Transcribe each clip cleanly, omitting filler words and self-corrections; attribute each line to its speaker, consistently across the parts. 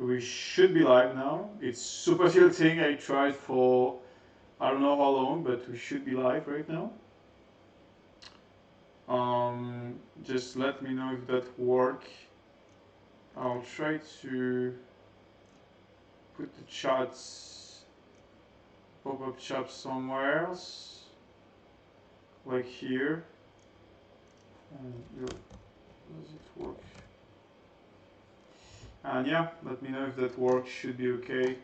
Speaker 1: we should be live now. It's super tilting. I tried for I don't know how long, but we should be live right now. Just let me know if that works. I'll try to put the chats, pop-up chat somewhere else, like here. And does it work? And yeah, let me know if that works. Should be okay.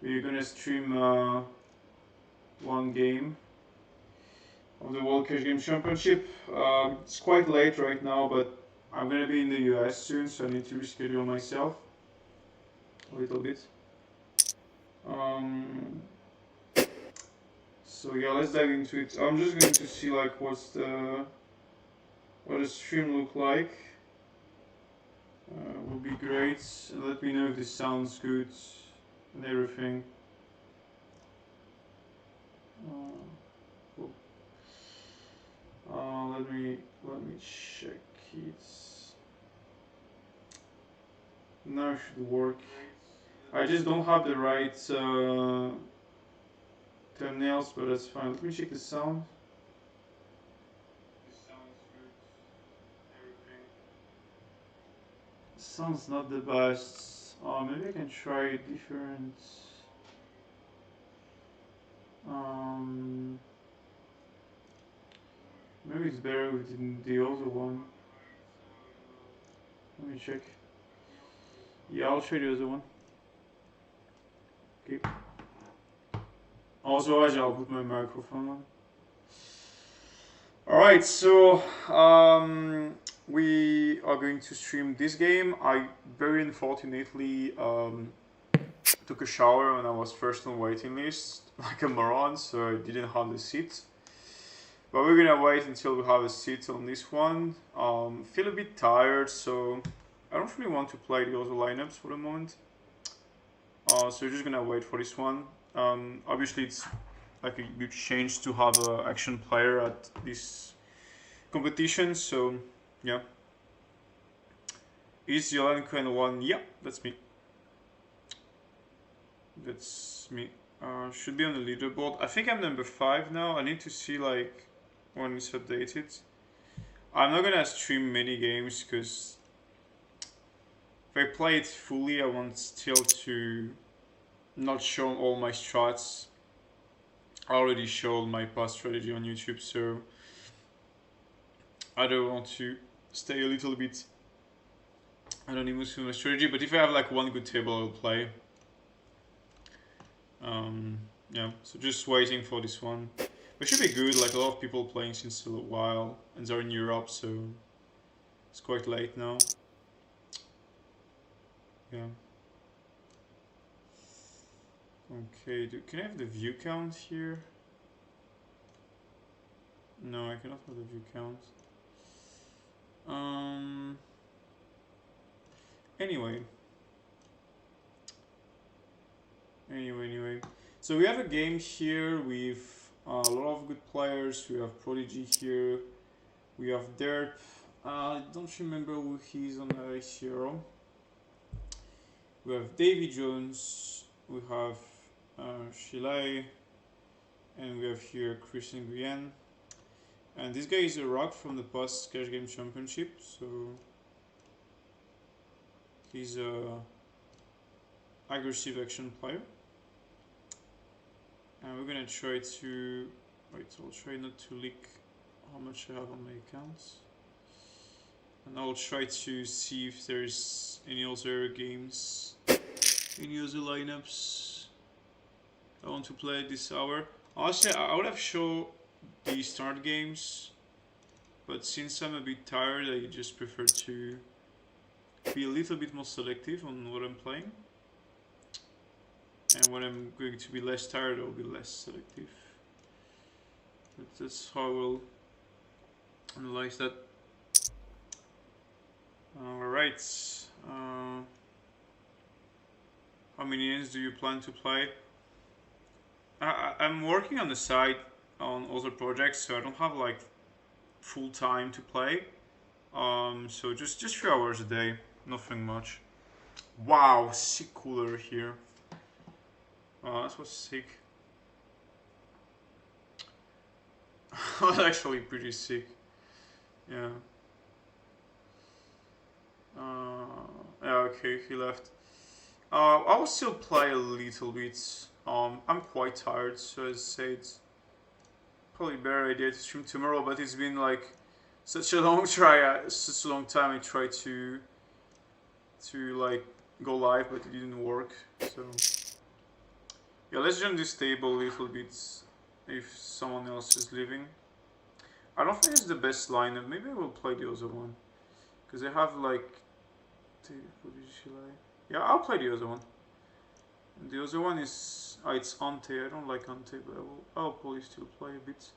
Speaker 1: We're gonna stream one game of the World Cash Game Championship. It's quite late right now, but I'm gonna be in the US soon, so I need to reschedule myself a little bit. So yeah, let's dive into it. I'm just going to see like what the stream look like. Would be great. Let me know if this sounds good and everything. Cool. Let me check it. Now it should work. I just don't have the right thumbnails, but that's fine. Let me check the sound. It sounds good. Everything. Sounds not the best. Maybe I can try different. Maybe it's better with the other one. Let me check. Yeah, I'll show you the other one. Okay. Also, I'll put my microphone on. Alright, so we are going to stream this game. I very unfortunately took a shower when I was first on waiting list, like a moron, so I didn't have the seat. But we're gonna wait until we have a seat on this one. Feel a bit tired, so I don't really want to play the other lineups for the moment. So we're just gonna wait for this one. Obviously, it's like a huge change to have an action player at this competition. So yeah. Is Yolenko N1? Yeah, that's me. That's me. Should be on the leaderboard. I think I'm number 5 now. I need to see like when it's updated. I'm not gonna stream many games because if I play it fully, I want still to not show all my strats. I already showed my past strategy on YouTube, so I don't want to stay a little bit anonymous with my strategy. But if I have like one good table, I'll play. Yeah, so just waiting for this one. It should be good, like a lot of people playing since a while, and they're in Europe, so it's quite late now. Yeah. Okay, can I have the view count here? No, I cannot have the view count. Anyway. So we have a game here with a lot of good players. We have Prodigy here. We have Derp. I don't remember who he's on the hero. We have Davy Jones. We have Shilai. And we have here Chris Nguyen. And this guy is a rock from the past Cash Game Championship. So he's a aggressive action player. And we're gonna try to I'll try not to leak how much I have on my accounts, and I'll try to see if there's any other games, any other lineups I want to play at this hour. Honestly, I would have shown the start games, but since I'm a bit tired, I just prefer to be a little bit more selective on what I'm playing. And when I'm going to be less tired, I'll be less selective. But that's how I will analyze that. Alright. How many ends do you plan to play? I'm working on the side on other projects, so I don't have like full time to play. So just 3 hours a day, nothing much. Wow, sick cooler here. That was sick. That's actually pretty sick. Yeah. Yeah, okay, he left. I will still play a little bit. I'm quite tired, so as I said, probably better idea to stream tomorrow. But it's been like such a long such a long time. I tried to like go live, but it didn't work. So yeah, let's join this table a little bit if someone else is leaving. I don't think it's the best lineup. Maybe I will play the other one because I have like. Yeah, I'll play the other one. The other one is it's Ante. I don't like Ante, but I'll probably still play a bit.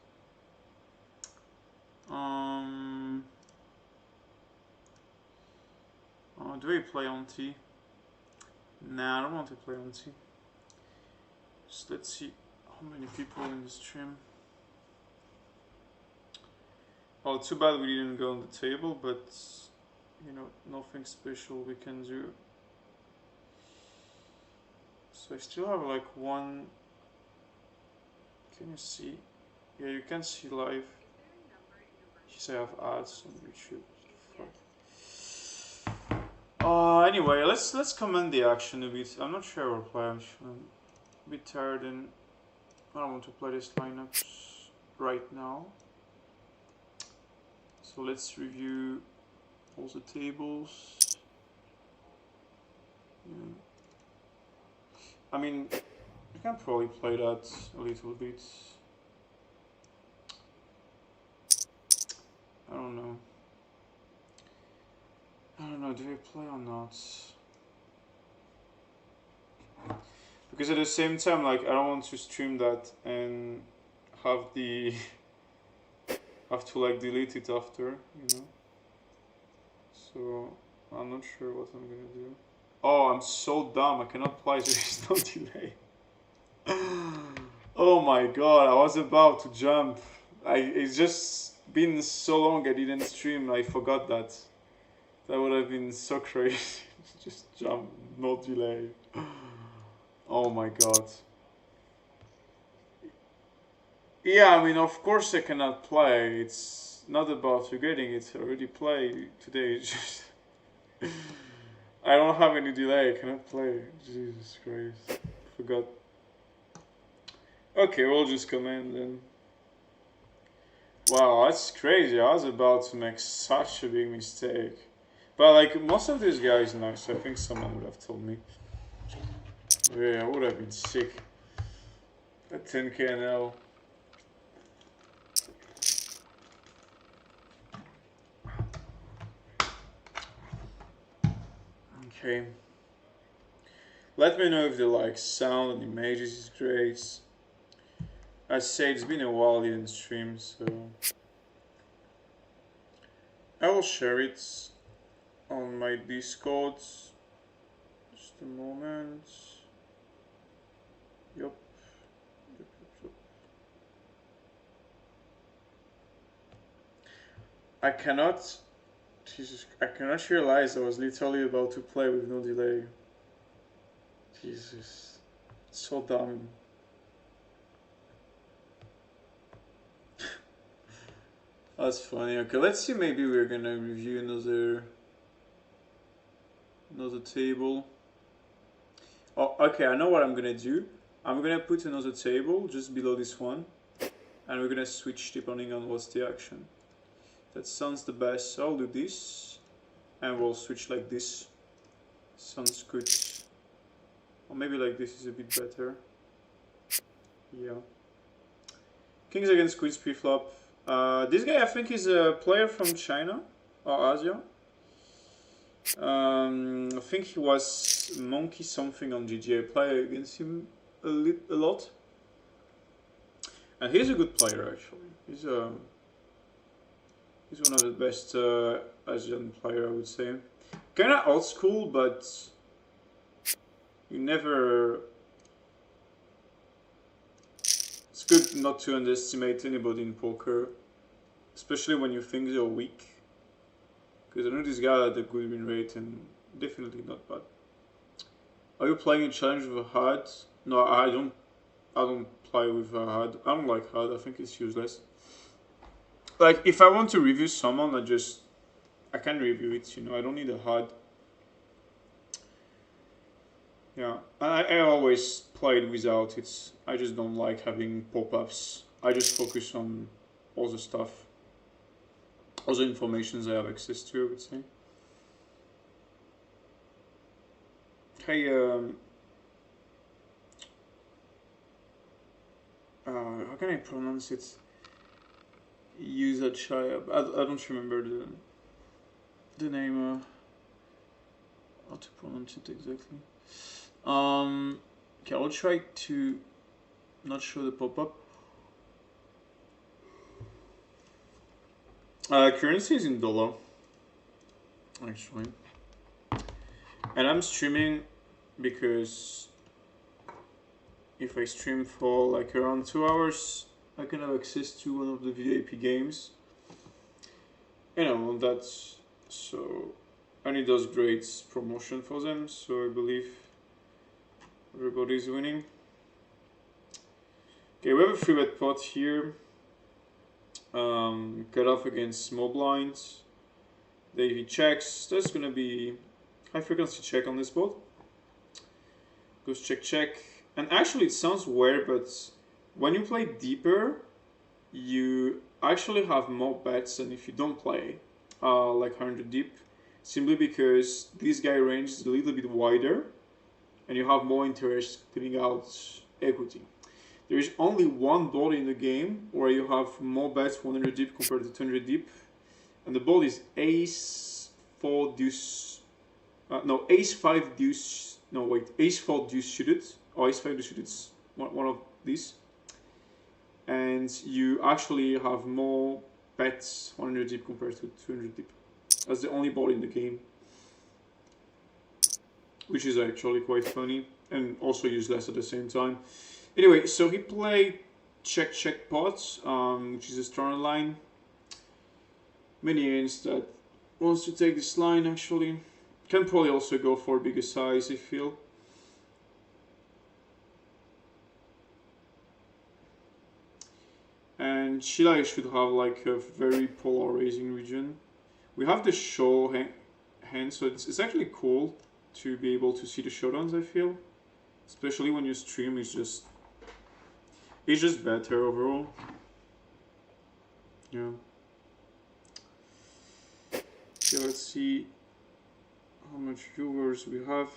Speaker 1: Do I play Ante? Nah, I don't want to play Ante. Just let's see how many people in the stream. Oh, too bad we didn't go on the table, but you know, nothing special we can do. So I still have like one. Can you see? Yeah, you can see live. Yes, I have ads on YouTube. Anyway, let's comment the action a bit. I'm not sure I'll play. I'm a bit tired and I don't want to play this lineups right now. So let's review all the tables. Yeah. I mean, I can probably play that a little bit. I don't know. Do I play or not? Because at the same time, like, I don't want to stream that and have the have to like delete it after, you know. So I'm not sure what I'm gonna do. Oh, I'm so dumb. I cannot play. There is no delay. Oh my god! I was about to jump. It's just been so long. I didn't stream. I forgot that. That would have been so crazy. Just jump, no delay. Oh my god. Yeah, I mean, of course I cannot play. It's not about forgetting. It's already played today. It's just I don't have any delay. I cannot play. Jesus Christ. Forgot. Okay, we'll just comment then. Wow, that's crazy. I was about to make such a big mistake. But like, most of these guys know, so I think someone would have told me. Yeah, I would have been sick. At 10k NL. Okay. Let me know if the like sound and images is great. I say it's been a while I didn't stream, so I will share it on my Discord. Just a moment. Yup. I cannot. Jesus, I cannot realize I was literally about to play with no delay. Jesus, so dumb. That's funny. Okay, let's see. Maybe we're gonna review another table. Oh, okay. I know what I'm gonna do. I'm gonna put another table just below this one, and we're gonna switch depending on what's the action. That sounds the best. So I'll do this, and we'll switch like this. Sounds good. Or maybe like this is a bit better. Yeah. Kings against queens pre-flop. This guy I think is a player from China or Asia. I think he was Monkey something on GG. I play against him a lot. And he's a good player actually. He's one of the best Asian player I would say. Kinda old school, but you never. It's good not to underestimate anybody in poker, especially when you think they're weak. Because I know this guy had a good win rate and definitely not bad. Are you playing a challenge with a HUD? No, I don't. I don't play with a HUD. I don't like HUD. I think it's useless. Like if I want to review someone, I can review it. You know, I don't need a HUD. Yeah, I always played without it. I just don't like having pop-ups. I just focus on all the stuff, all the informations I have access to, I would say. Hey, how can I pronounce it? User Chaya. I don't remember the name. How to pronounce it exactly? Okay, I'll try to not show the pop-up. Currency is in dollar, actually, and I'm streaming because if I stream for like around 2 hours, I can have access to one of the VIP games. You know, that's so, and it does great promotion for them. So I believe everybody's winning. Okay, we have a free bet pot here. Cut off against small blinds. Davey checks. That's gonna be high frequency check on this board. Goes check check. And actually it sounds weird, but when you play deeper, you actually have more bets than if you don't play like 100 deep. Simply because this guy range is a little bit wider and you have more interest giving out equity. There is only one board in the game where you have more bets 100 deep compared to 200 deep, and the board is ace 4 deuce. No, ace 5 deuce. No, wait, ace 4 deuce suited, or ace 5 deuce suited. One of these, and you actually have more bets 100 deep compared to 200 deep. That's the only board in the game, which is actually quite funny and also useless at the same time. Anyway, so he played check check pot, which is a strong line. Many hands that wants to take this line actually. Can probably also go for bigger size, I feel. And Shilai should have like a very polarizing region. We have the show hand, so it's actually cool to be able to see the showdowns, I feel. Especially when you stream, it's just better overall. Yeah. Okay, let's see how much viewers we have.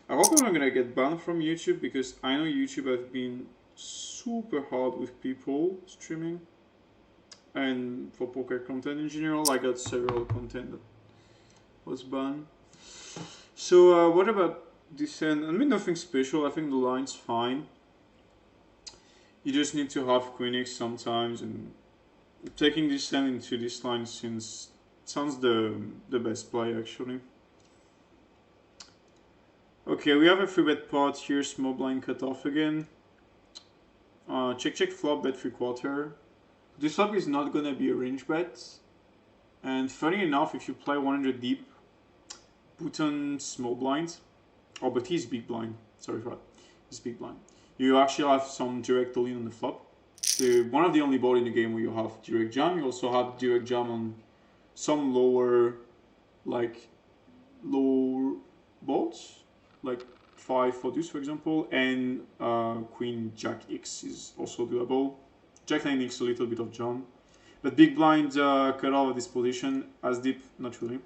Speaker 1: I hope I'm not gonna get banned from YouTube because I know YouTube has been super hard with people streaming. And for poker content in general, I got several content that was banned. So what about this end? I mean, nothing special. I think the line's fine. You just need to have Queen X sometimes, and taking this hand into this line sounds the best play actually. Okay, we have a free bet pot here. Small blind cut off again. Check check flop bet 3/4. This flop is not gonna be a range bet, and funny enough, if you play 100 deep, put on small blind. Oh, but he's big blind. Sorry for that. He's big blind. You actually have some direct all-in on the flop. One of the only board in the game where you have direct jam. You also have direct jam on some lower, like lower boards, like 5 for deuce, for example, and Queen Jack X is also doable. Jack 9 X a little bit of jam, but big blind cut off of this position as deep, not really.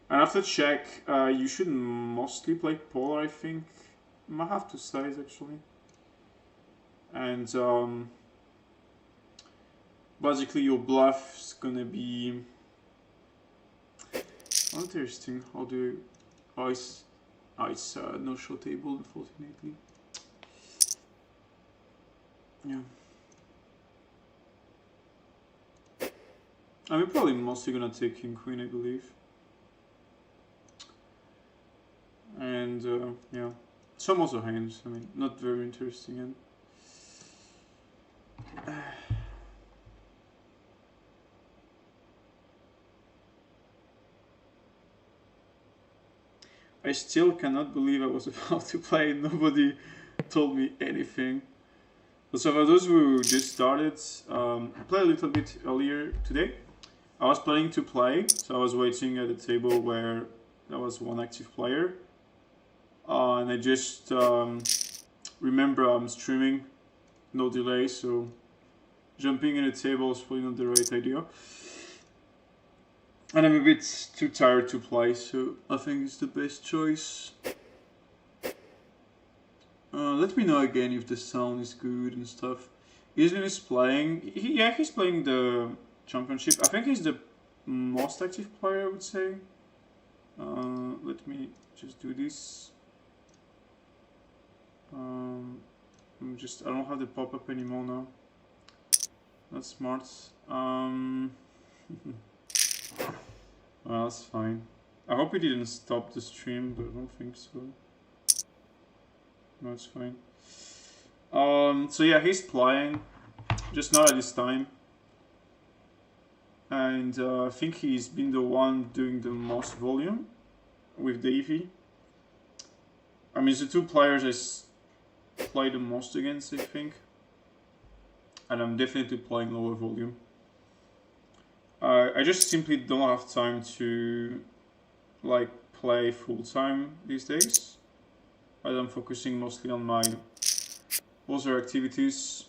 Speaker 1: And after check, you should mostly play polar, I think. Might have to size actually. And basically your bluff is gonna be interesting. How do you... Oh, it's no show table, unfortunately. Yeah. I'm probably mostly gonna take king queen, I believe. And yeah, some other hands. I mean, not very interesting. And I still cannot believe I was about to play. Nobody told me anything. So for those who just started, I played a little bit earlier today. I was planning to play, so I was waiting at a table where there was one active player. And I just remember I'm streaming, no delay, so jumping in a table is probably not the right idea. And I'm a bit too tired to play, so I think it's the best choice. Let me know again if the sound is good and stuff. Isn't he playing? Yeah, he's playing the championship. I think he's the most active player, I would say. Let me just do this. I don't have the pop-up anymore now. That's smart. Well, that's fine. I hope he didn't stop the stream, but I don't think so. No, it's fine. So yeah, he's playing, just not at this time. And I think he's been the one doing the most volume with Davey. I mean, the two players I play the most against, I think. And I'm definitely playing lower volume. I just simply don't have time to like play full time these days. As I'm focusing mostly on my other activities.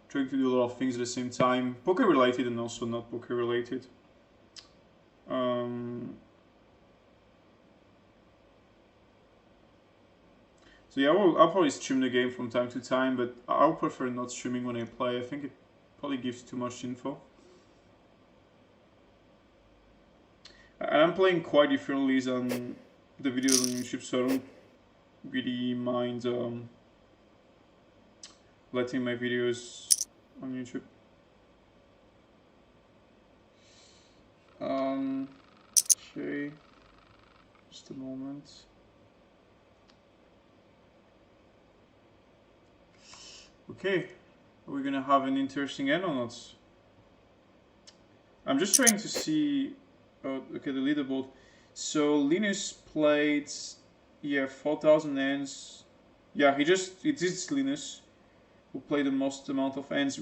Speaker 1: Trying to do a lot of things at the same time, poker related and also not poker related. So yeah, I'll probably stream the game from time to time, but I'll prefer not streaming when I play. I think it probably gives too much info. And I'm playing quite differently than the videos on YouTube, so I don't really mind letting my videos on YouTube. Okay, just a moment. Okay, are we gonna have an interesting end or not? I'm just trying to see. Okay, the leaderboard. So Linus played, yeah, 4,000 ends. Yeah, it is Linus who played the most amount of ends.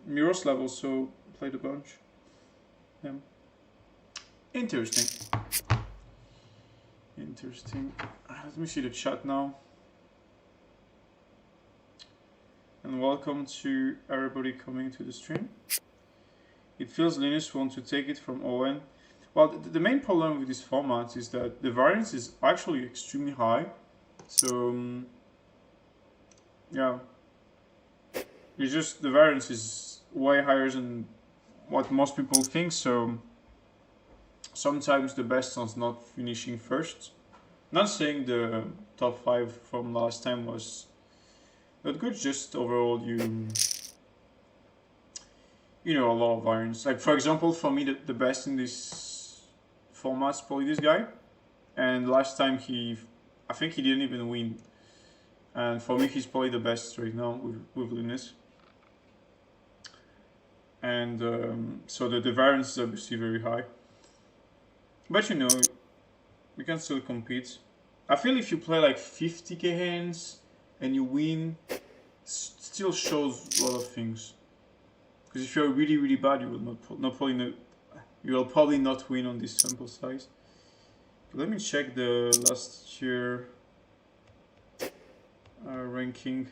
Speaker 1: Miroslav also played a bunch. Yeah. Interesting. Let me see the chat now. And welcome to everybody coming to the stream. It feels Linus wants to take it from Owen. Well, the main problem with this format is that the variance is actually extremely high. So, yeah. It's just the variance is way higher than what most people think, so sometimes the best one's not finishing first. Not saying the top 5 from last time was not good, just overall you know, a lot of variance. Like, for example, for me, the best in this format is probably this guy. And last time I think he didn't even win. And for me, he's probably the best right now with Linus. And so the variance is obviously very high. But you know, we can still compete. I feel if you play like 50k hands and you win, still shows a lot of things. Because if you're really, really bad, you will probably not win on this sample size. But let me check the last year ranking.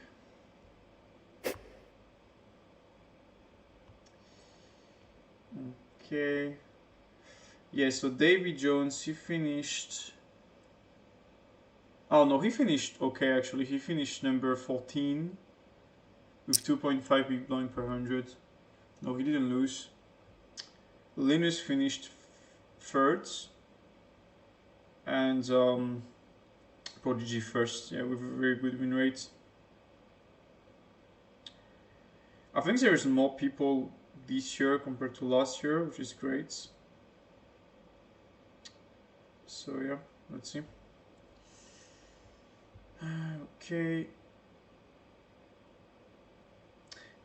Speaker 1: Okay. Yeah, so Davy Jones, he finished. Oh no, he finished okay actually. He finished number 14 with 2.5 big blind per 100. No, he didn't lose. Linus finished third. And Prodigy first, yeah, with a very good win rate. I think there's more people this year compared to last year, which is great. So yeah, let's see. Okay.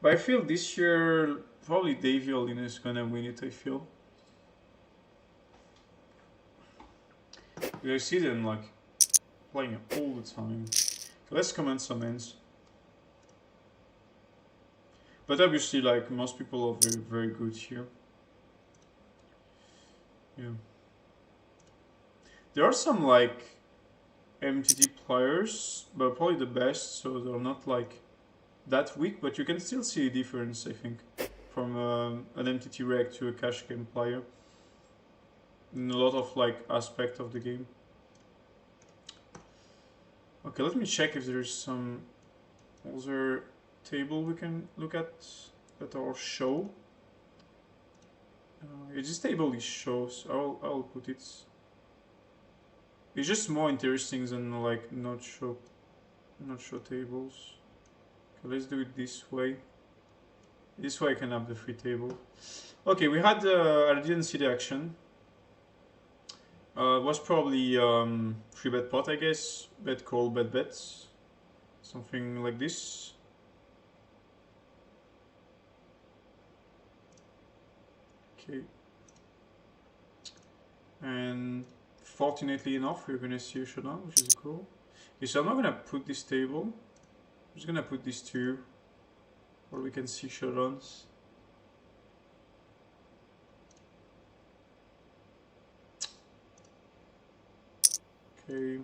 Speaker 1: But I feel this year probably Davey or Linus is gonna win it, I feel. I see them like playing all the time. So let's comment some ends. But obviously, like, most people are very, very good here. Yeah. There are some, like, MTT players, but probably the best, so they're not, like, that weak, but you can still see a difference, I think, from an MTT reg to a cash game player in a lot of, like, aspect of the game. Okay, let me check if there's some other table we can look at our show. This table is shows. I'll put it. It's just more interesting than like not show tables. Okay, let's do it this way. This way I can have the free table. Okay, we had. I didn't see the action. It was probably 3-bet pot, I guess. Bet call, bet bets, something like this. Okay. And fortunately enough, we're gonna see a showdown, which is cool. Okay, so I'm not gonna put this table. I'm just gonna put these two, where we can see showdowns. Okay.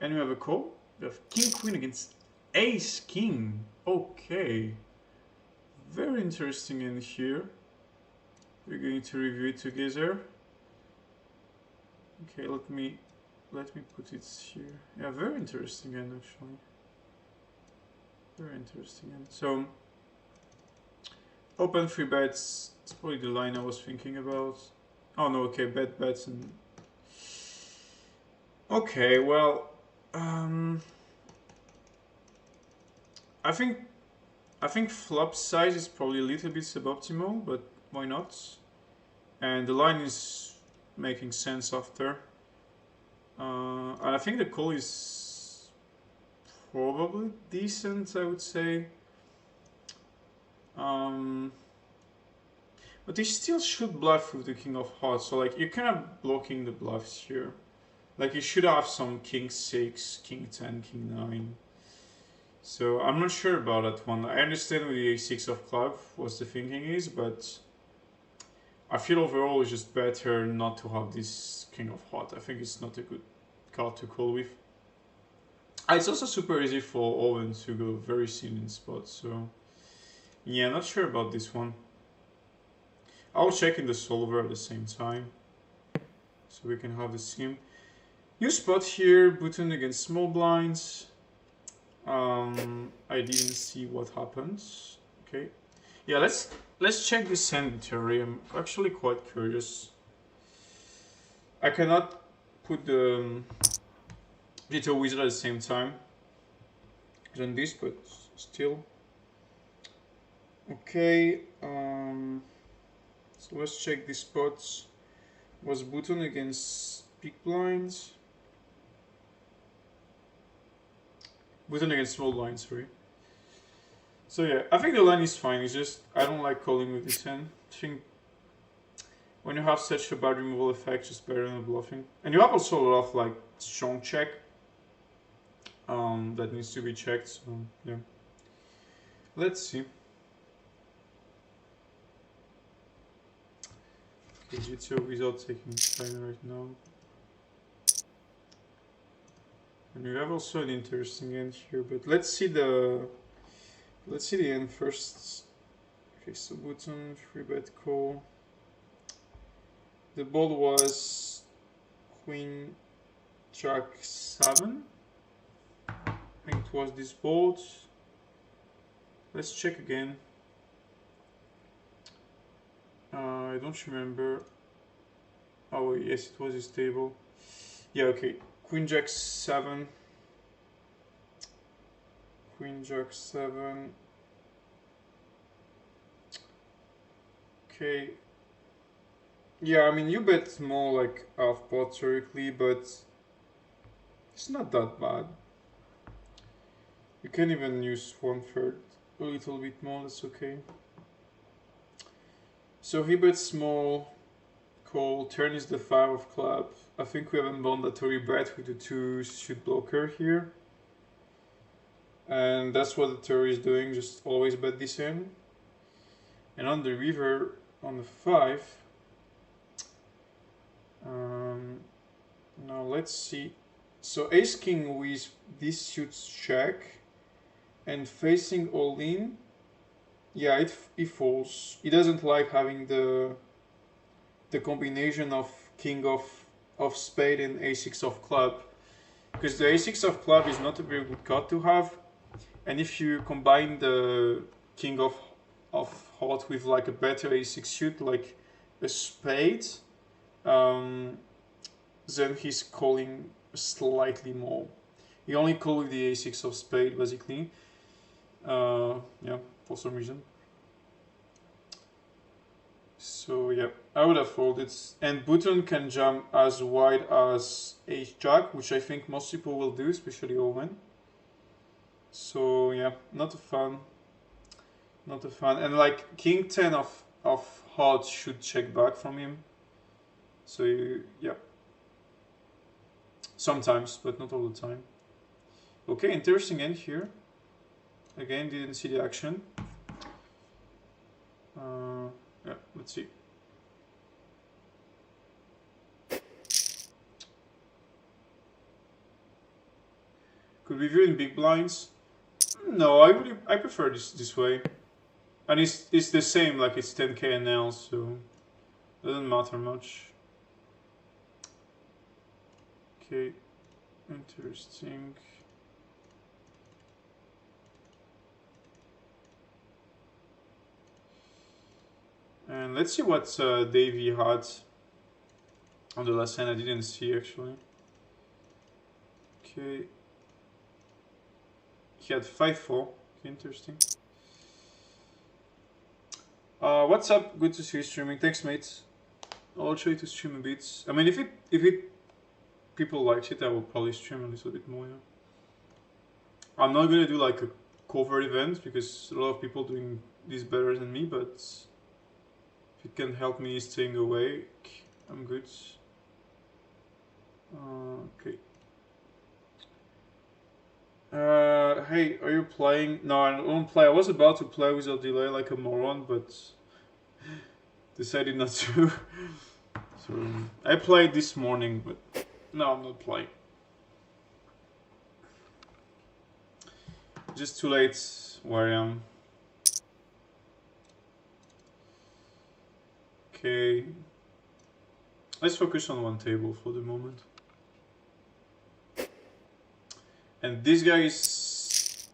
Speaker 1: And we have a call. We have King Queen against Ace King. Okay. Very interesting in here. We're going to review it together. Okay, let me put it here. Yeah, very interesting end actually. Very interesting end. So open 3 bets. It's probably the line I was thinking about. Oh no, okay, bet bets and okay, well, I think flop size is probably a little bit suboptimal, but why not? And the line is making sense after. And I think the call is probably decent, I would say. But he still should bluff with the king of hearts, so like you're kind of blocking the bluffs here. Like you should have some king 6, king 10, king 9. So I'm not sure about that one. I understand with the a6 of club what the thinking is, but I feel overall it's just better not to have this king of heart. I think it's not a good card to call with. It's also super easy for Owen to go very thin in spots, so yeah, not sure about this one. I'll check in the solver at the same time, so we can have the sim. New spot here, button against small blinds. I didn't see what happens. Okay, yeah, let's check this hand theory. I'm actually quite curious. I cannot put the little wizard at the same time than this, but still. Okay, so let's check the spots. Was button against big blinds? Button against small blinds, sorry. So yeah, I think the line is fine. It's just I don't like calling with this hand. I think when you have such a bad removal effect, it's better than bluffing. And you have also a lot of like strong check that needs to be checked. So yeah, let's see. Okay, GTO without taking time right now. And we have also an interesting end here, but let's see the end first. Okay, so button 3-bet call. The board was Queen Jack 7. I think it was this board. Let's check again. I don't remember. Oh yes, it was this table. Yeah, okay. Queen Jack 7. Queen Jack 7. Okay. Yeah, I mean you bet more like half pot theoretically, but it's not that bad. You can even use 1/3, a little bit more, that's okay. So he bets small, call, turn is the 5 of club. I think we have a mandatory bet with the 2 shoot blocker here. And that's what the theory is doing, just always bet this in. And on the river, on the 5, now let's see. So ace king with this shoots check, and facing all in, yeah, it falls. He doesn't like having the combination of king of spade and a6 of club, because the a6 of club is not a very good card to have, and if you combine the king of heart with like a better a6 shoot, like a spade, then he's calling slightly more. He only calls with the a6 of spade, basically. Yeah, for some reason. So yeah, I would have folded. And button can jump as wide as ace-jack, which I think most people will do, especially Owen. So yeah, not a fan. Not a fan. And like king 10 of hearts should check back from him. So yeah. Sometimes, but not all the time. Okay, interesting end here. Again, didn't see the action. Yeah, let's see. Could we view in big blinds? No, I prefer this way. And it's the same, like it's 10k NL, so it doesn't matter much. Okay, interesting. And let's see what Davey had on the last hand. I didn't see actually. Okay. He had 5-4. Interesting. What's up? Good to see you streaming. Thanks, mate. I'll try to stream a bit. I mean, if people like it, I will probably stream a little bit more. Yeah. I'm not gonna do like a cover event because a lot of people doing this better than me, but if it can help me staying awake, I'm good. Okay. Hey, are you playing? No, I don't play. I was about to play without delay like a moron, but decided not to. So I played this morning, but no, I'm not playing. Just too late where I am. Okay. Let's focus on one table for the moment. And this guy is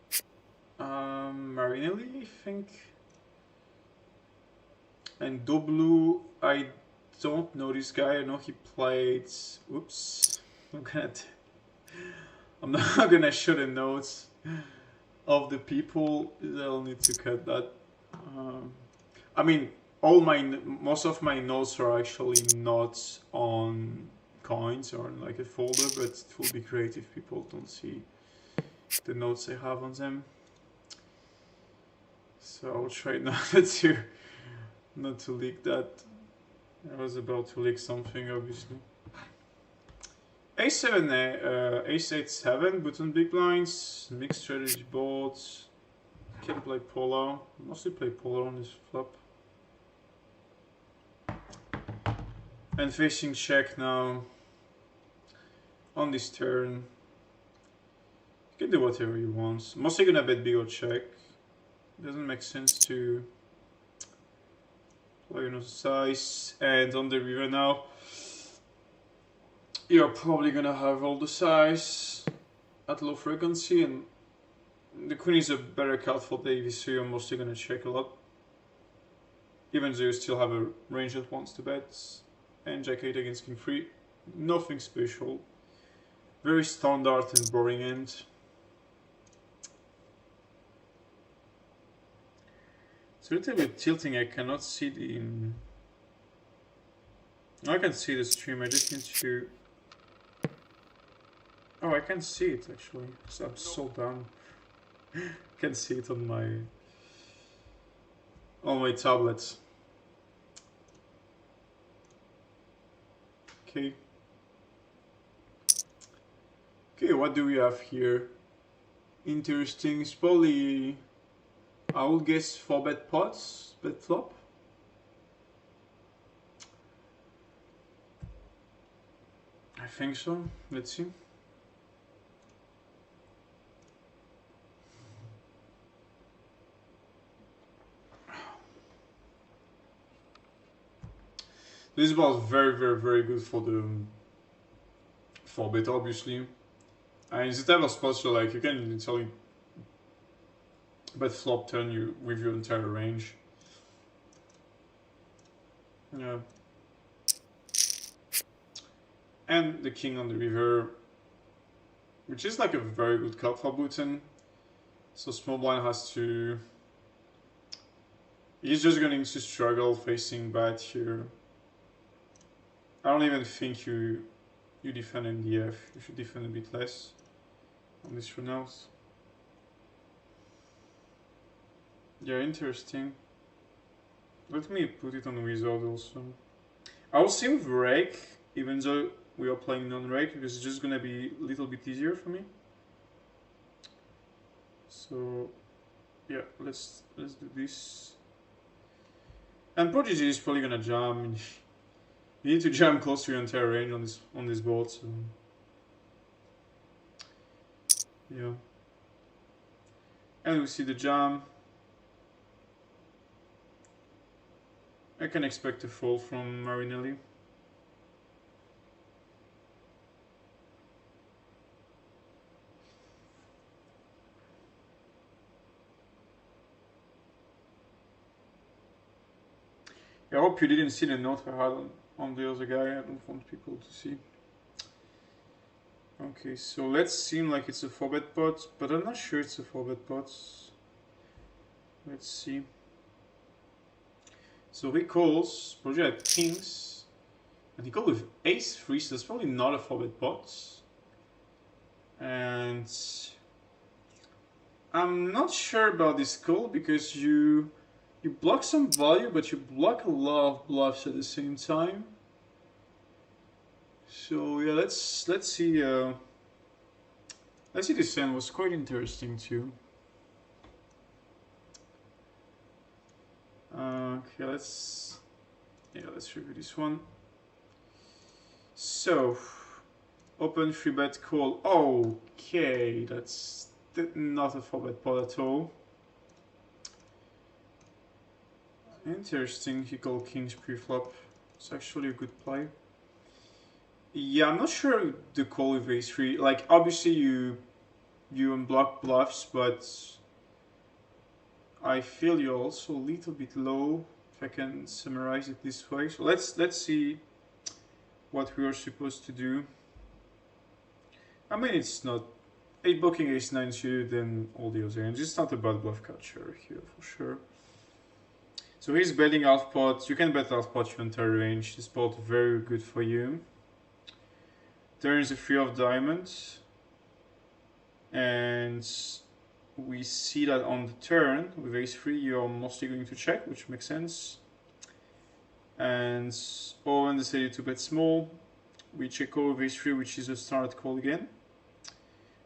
Speaker 1: Marinelli, I think. And Doblu, I don't know this guy. I know he played. Oops, I'm not gonna show the notes of the people. I'll need to cut that. I mean, most of my notes are actually not on coins or in like a folder, but it will be great if people don't see the notes I have on them. So I'll try not to leak that. I was about to leak something, obviously. A7, Ace-8, 7, button big blinds, mixed strategy boards. Can play polo. Mostly play polo on this flop. And facing check now. On this turn. You can do whatever you want. Mostly gonna bet big or check. Doesn't make sense to play on size. And on the river now, you're probably gonna have all the size at low frequency, and the queen is a better card for Davis, so you're mostly gonna check a lot. Even though you still have a range that wants to bet. And Jack 8 against King 3. Nothing special. Very standard and boring end. It's a little bit tilting. I cannot see the. I can see the stream. I just need to. Oh, I can see it actually. So I'm so down. Can see it on my tablet. Okay. Okay, what do we have here? Interesting. It's probably, I would guess, 4-bet pots, bet flop. I think so. Let's see. This was very, very, very good for the 4-bet, obviously. And it's the type of spots so like you can literally bet flop turn you with your entire range. Yeah. And the king on the river, which is like a very good card for Bhutan. So small blind has to. He's just going to struggle facing bad here. I don't even think you defend NDF. You should defend a bit less on this runout. Yeah, interesting. Let me put it on wizard also. I will sim with rake, even though we are playing non-rake, because it's just gonna be a little bit easier for me. So yeah, let's do this. And Prodigy is probably gonna jam. You need to jam close to your entire range on this board. So yeah, and we see the jam. I can expect a fall from Marinelli. I hope you didn't see the note I had on the other guy. I don't want people to see. Okay, so let's seem like it's a 4-bet pot, but I'm not sure it's a 4-bet pot. Let's see. So he calls, Project had kings, and he called with ace-3, so that's probably not a 4-bet pot. And I'm not sure about this call because you block some value, but you block a lot of bluffs at the same time. So yeah, let's see. Let's see. This hand was quite interesting too. Okay, let's review this one. So open 3-bet call. Okay, that's not a 4-bet pot at all. Interesting. He called kings pre-flop. It's actually a good play. Yeah, I'm not sure the call with ace-3. Like obviously you unblock bluffs, but I feel you're also a little bit low, if I can summarize it this way. So let's see what we are supposed to do. I mean, it's not 8 blocking ace-9 suited than all the other hands. It's not a bad bluff catcher here for sure. So he's betting half pot. You can bet half pot your entire range. This pot very good for you. There is a 3 of diamonds, and we see that on the turn with ace-3 you're mostly going to check, which makes sense. And Owen decided to bet small. We check call with ace-3, which is a standard call again.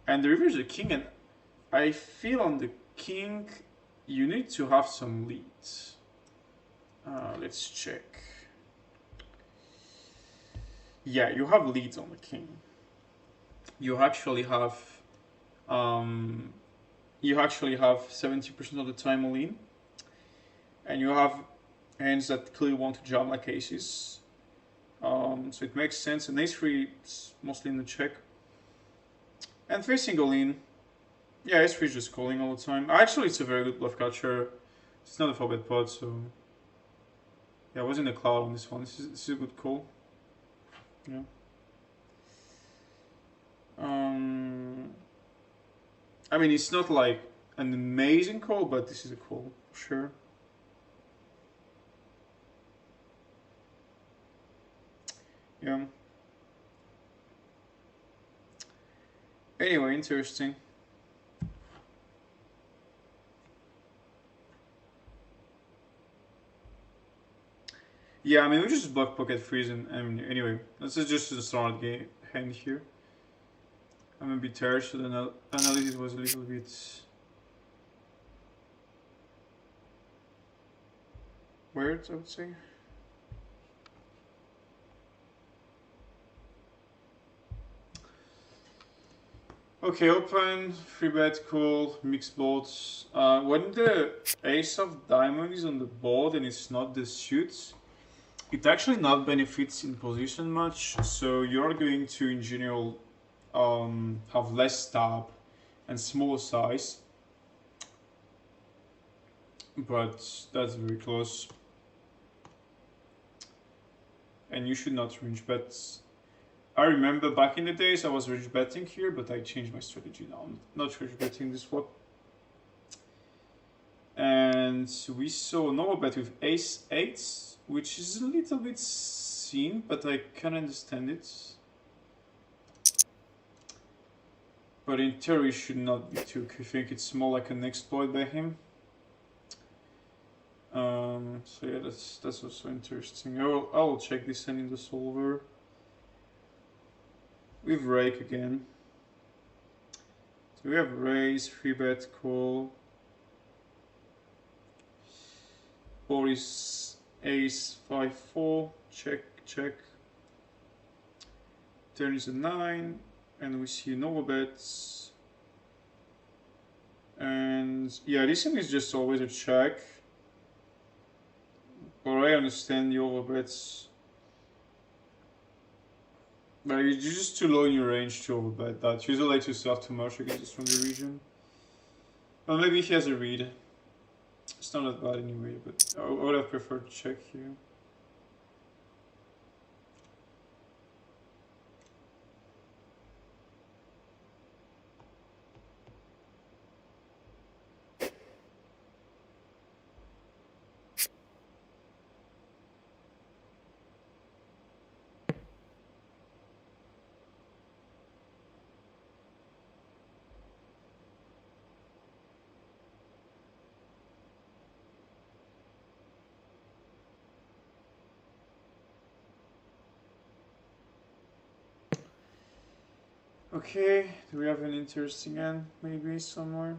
Speaker 1: And the river is a king, and I feel on the king you need to have some leads. Let's check. Yeah, you have leads on the king. You actually have 70% of the time all in, and you have hands that clearly want to jam like aces. So it makes sense. And ace-3 is mostly in the check. And facing all in, yeah, ace-3 is just calling all the time. Actually, it's a very good bluff catcher. It's not a 4-bet pot, so yeah, I was in the cloud on this one. This is a good call. Yeah. I mean, it's not like an amazing call, but this is a call for sure. Yeah. Anyway, interesting. Yeah, I mean, we just block pocket freeze and anyway, this is just a start game hand here. I'm a bit tired, so the analysis was a little bit weird, I would say. Okay, open, free bet, call, mixed boards. When the ace of diamond is on the board and it's not the suit, it actually not benefits in position much. So you're going to, in general, have less stab and smaller size. But that's very close. And you should not range bet. I remember back in the days I was range betting here, but I changed my strategy now. I'm not range betting this flop. And we saw normal bet with ace 8, which is a little bit seen, but I can understand it. But in theory, should not be took. I think it's more like an exploit by him. So yeah, that's also interesting. I will check this hand in the solver. With rake again. So we have raise, free bet, call. Board is ace 5-4. Check, check. Turn is a 9, and we see no bets. And yeah, this one is just always a check. But I understand the overbets. But you're just too low in your range to overbet that. You usually like to start too much against a stronger region. Well, maybe he has a read. It's not that bad anyway, but I would have preferred to check here. Okay, do we have an interesting end maybe somewhere?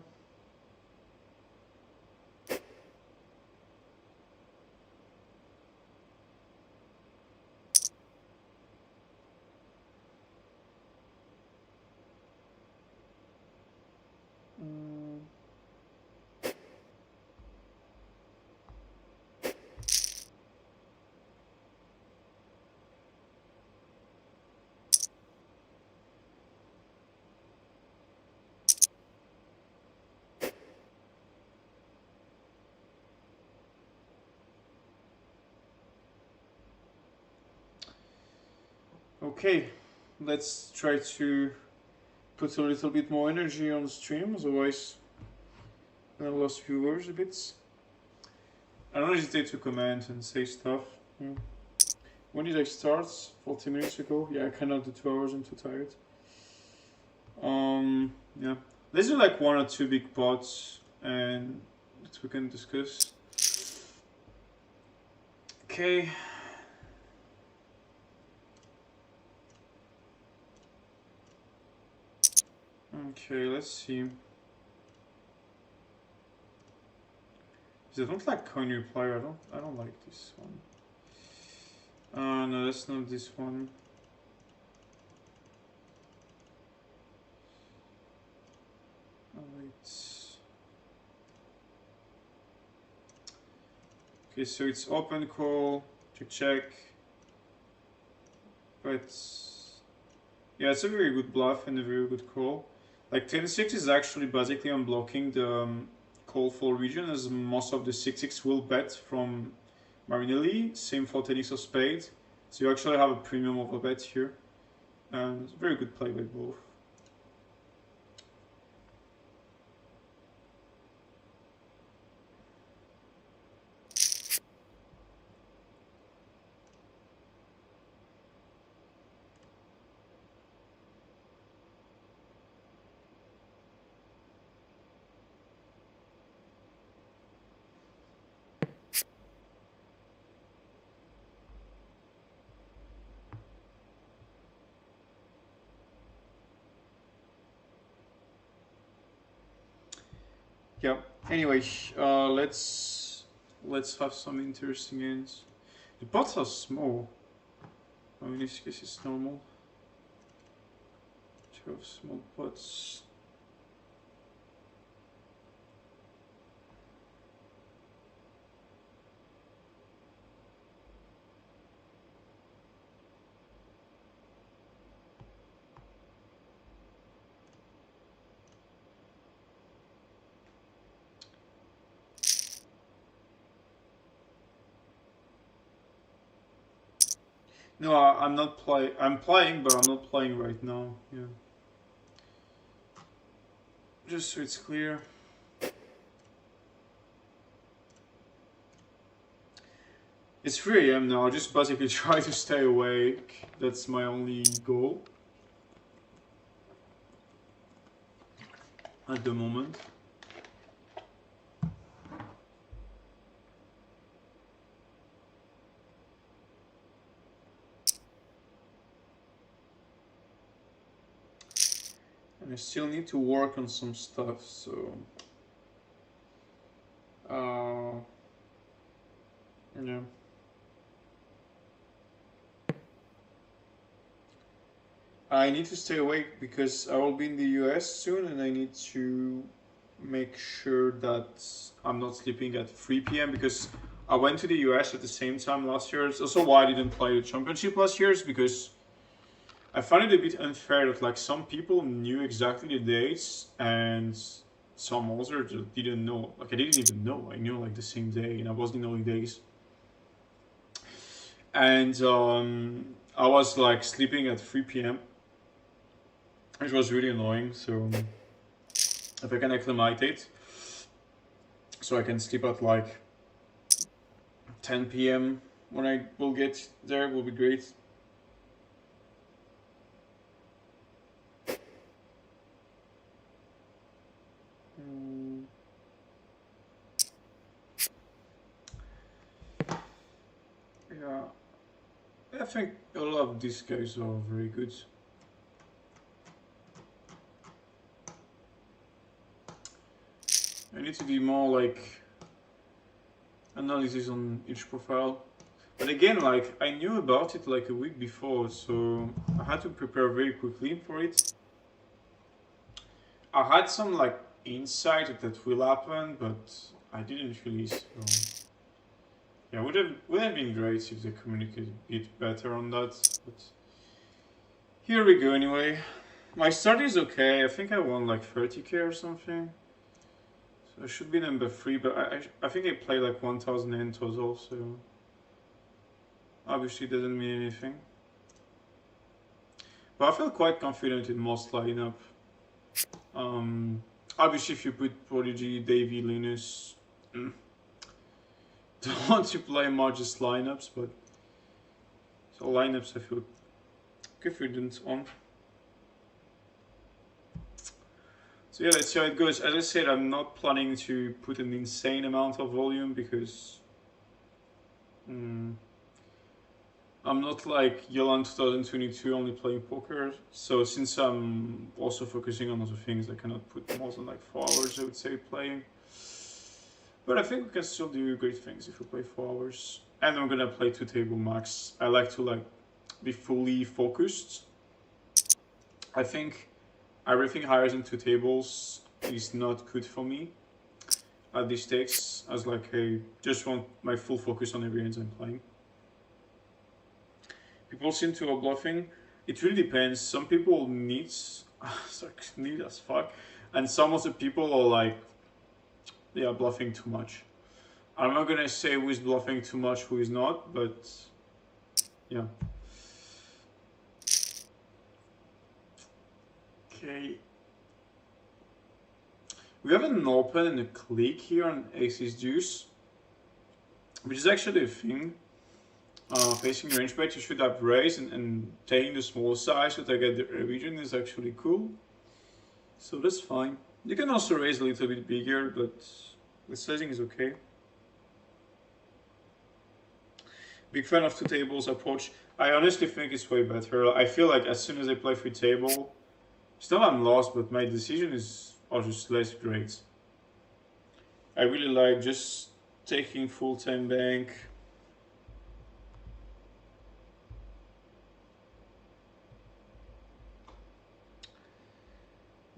Speaker 1: Okay, let's try to put a little bit more energy on the stream, otherwise I lost viewers a bit. I don't hesitate to comment and say stuff. Yeah. When did I start? 40 minutes ago. Yeah, I cannot do 2 hours. I'm too tired. Yeah. Let's do like 1 or 2 big pots and that we can discuss. Okay. Okay, let's see. I don't like coin replier. I don't like this one. No, that's not this one. Wait. Okay, so it's open call, check. But yeah, it's a very good bluff and a very good call. Like 10-6 is actually basically unblocking the call for region, as most of the 6-6 will bet from Marinelli. Same for 10x of spade. So you actually have a premium of a bet here. And it's a very good play by both. Yeah. Anyway, let's have some interesting ends. The pots are small. I mean, in this case, it's normal to have small pots. No, I'm not playing. I'm playing, but I'm not playing right now. Yeah. Just so it's clear. It's 3 a.m. now. I just basically try to stay awake. That's my only goal at the moment. And I still need to work on some stuff, so yeah. I need to stay awake because I will be in the US soon, and I need to make sure that I'm not sleeping at 3 p.m. because I went to the US at the same time last year. It's also why I didn't play the championship last year, is because I find it a bit unfair that like some people knew exactly the dates and some others just didn't know. Like I didn't even know. I knew like the same day and I wasn't knowing days. And I was like sleeping at 3 p.m. which was really annoying. So if I can acclimate so I can sleep at like 10 p.m. when I will get there, will be great. Yeah, I think a lot of these guys are very good. I need to do more like analysis on each profile. But again, like I knew about it like a week before, so I had to prepare very quickly for it. I had some like insight that that will happen, but I didn't really. So yeah, would have been great if they communicated a bit better on that. But here we go anyway. My start is okay. I think I won like 30k or something. So I should be number 3, but I think I played like 1000 in total, so obviously it doesn't mean anything. But I feel quite confident in most lineup. Obviously if you put Prodigy, Davy, Linus, don't want to play Marge's lineups, but so lineups I feel confident on. So yeah, let's see how it goes. As I said, I'm not planning to put an insane amount of volume because I'm not like Yolan 2022 only playing poker. So since I'm also focusing on other things, I cannot put more than like 4 hours, I would say, playing. But I think we can still do great things if we play 4 hours. And I'm gonna play 2 table max. I like to like be fully focused. I think everything higher than 2 tables is not good for me at these stakes, as like I just want my full focus on every hand I'm playing. People seem to are bluffing. It really depends. Some people need as fuck, and some of the people are like, yeah, bluffing too much. I'm not gonna say who is bluffing too much, who is not, but yeah. Okay. We have an open and a click here on Aces Deuce, which is actually a thing. Facing range bet, you should have raise and taking the small size so that I get the region is actually cool. So that's fine. You can also raise a little bit bigger, but the sizing is okay. Big fan of 2 tables approach. I honestly think it's way better. I feel like as soon as I play 3 table, still I'm lost, but my decision are just less great. I really like just taking full-time bank.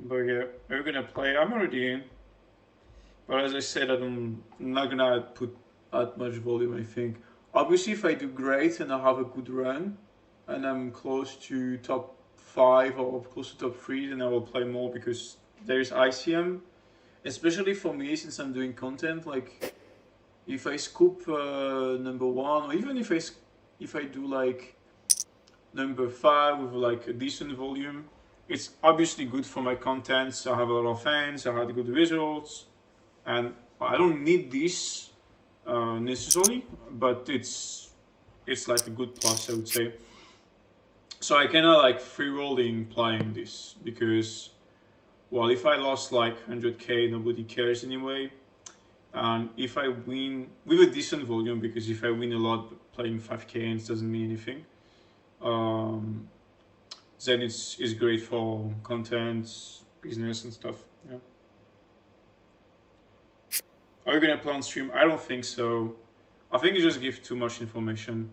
Speaker 1: But yeah, we're gonna play. I'm already in. But as I said, I'm not gonna put that much volume, I think. Obviously, if I do great and I have a good run, and I'm close to top 5 or close to top 3, then I will play more because there is ICM. Especially for me, since I'm doing content, like if I scoop number 1, or even if I do like number 5 with like a decent volume, it's obviously good for my contents. I have a lot of fans, I had good results, and I don't need this necessarily, but it's like a good plus, I would say. So I cannot like free rolling playing this because, well, if I lost like 100k, nobody cares anyway. And if I win with a decent volume, because if I win a lot playing 5k ends doesn't mean anything, um, then it's great for content, business, and stuff. Yeah. Are you gonna play on stream? I don't think so. I think you just give too much information,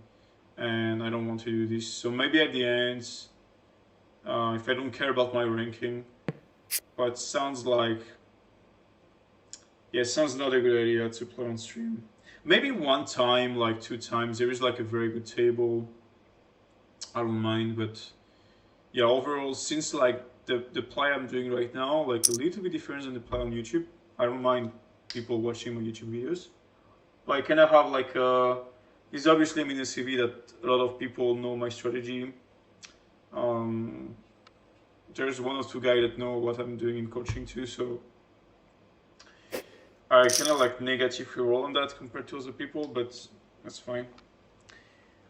Speaker 1: and I don't want to do this. So maybe at the end, if I don't care about my ranking, but sounds like, yeah, sounds not a good idea to play on stream. Maybe one time, like 2 times, there is like a very good table. I don't mind, but yeah, overall, since like the play I'm doing right now, like a little bit different than the play on YouTube, I don't mind people watching my YouTube videos. But I kind of have like it's obviously I'm in a CV that a lot of people know my strategy. There's 1 or 2 guys that know what I'm doing in coaching too, so I kind of like negatively roll on that compared to other people, but that's fine.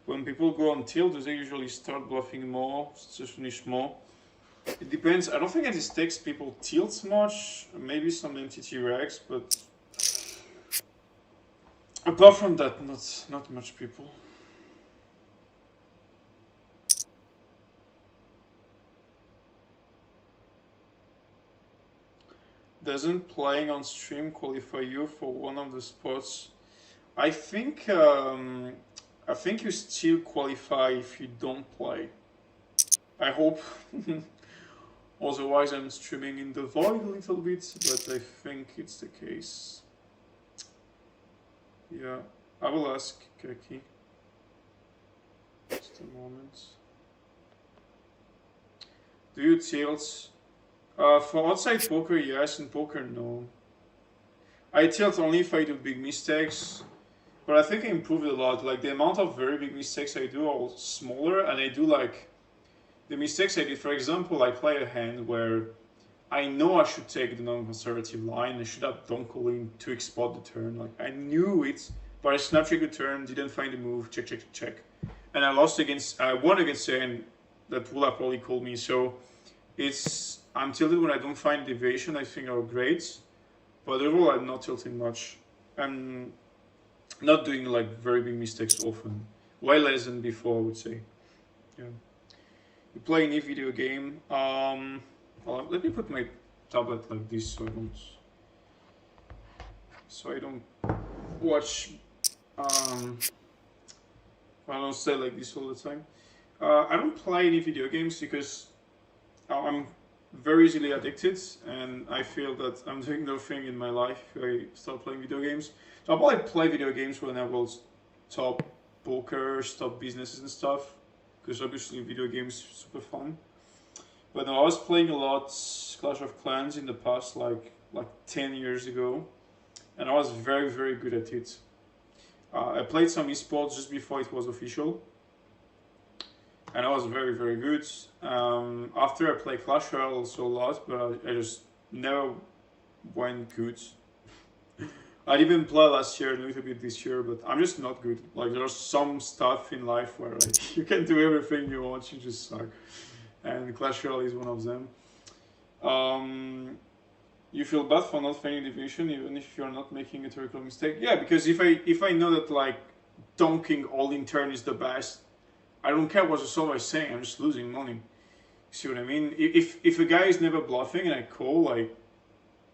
Speaker 1: When people go on tilt, do they usually start bluffing more, finish more? It depends. I don't think at this takes people tilt much. Maybe some MTT rags, but apart from that, not much people. Doesn't playing on stream qualify you for one of the spots? I think you still qualify if you don't play. I hope. Otherwise, I'm streaming in the void a little bit, but I think it's the case. Yeah, I will ask Kaki. Just a moment. Do you tilt? For outside poker, yes. In poker, no. I tilt only if I do big mistakes. But I think I improved a lot. Like the amount of very big mistakes I do are smaller, and I do like the mistakes I did. For example, I play a hand where I know I should take the non-conservative line. I should have don't call in to export the turn. Like I knew it, but I snap check the turn, didn't find the move, check, check, check, and I won against a hand that would have probably called me. So I'm tilted when I don't find deviation. I think are great, but overall I'm not tilting much. I'm not doing like very big mistakes often. Way less than before, I would say. Yeah. You play any video game? Well, let me put my tablet like this so I don't watch. I don't stay like this all the time. I don't play any video games because I'm very easily addicted, and I feel that I'm doing nothing in my life if I start playing video games. So I'll probably play video games when I will stop poker, stop businesses and stuff, because obviously video games super fun. But I was playing a lot Clash of Clans in the past, like 10 years ago, and I was very very good at it. I played some esports just before it was official, and I was very very good. After I played Clash Royale also a lot, but I just never went good. I didn't play last year, a little bit this year, but I'm just not good. Like there's some stuff in life where like you can do everything you want, you just suck. And Clash Royale is one of them. You feel bad for not finding deviation even if you're not making a terrible mistake. Yeah, because if I know that like donking all in turn is the best, I don't care what the solver is saying. I'm just losing money. See what I mean? If a guy is never bluffing and I call, like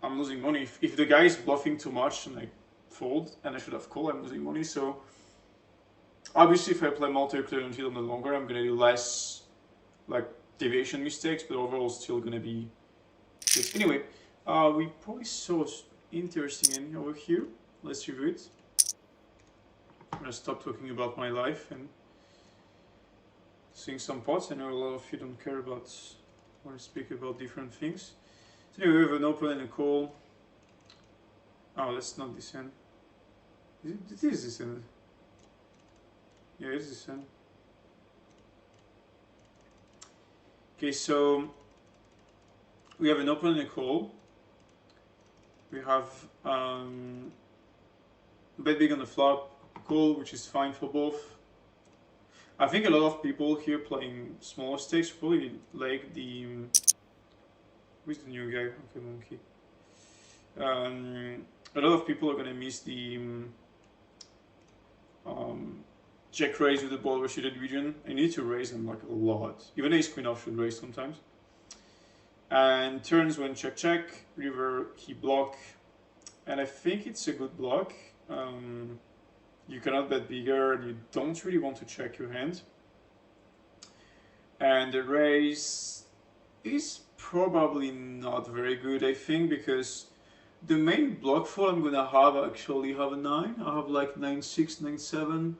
Speaker 1: I'm losing money. If the guy is bluffing too much and I fold and I should have called, I'm losing money. So obviously, if I play multi-clear until no longer, I'm gonna do less like deviation mistakes, but overall still gonna be good. Anyway, we probably saw interesting ending over here. Let's review it. I'm gonna stop talking about my life and seeing some pots. I know a lot of you don't care about when I speak about different things. So anyway, we have an open and a call. Oh, that's not this end. It is this end. Yeah, it's this end. Okay, so we have an open and a call. We have bet big on the flop, call, which is fine for both. I think a lot of people here playing smaller stakes probably like the... Who's the new guy? Okay, monkey. A lot of people are gonna miss the check raise with the ball restricted region. I need to raise them like a lot. Even ace queen off should raise sometimes. And turns when check check, river he block, and I think it's a good block. You cannot bet bigger, and you don't really want to check your hand. And the raise is probably not very good, I think, because the main block fold I'm gonna have actually have a 9. I have like 9-6, 9-7.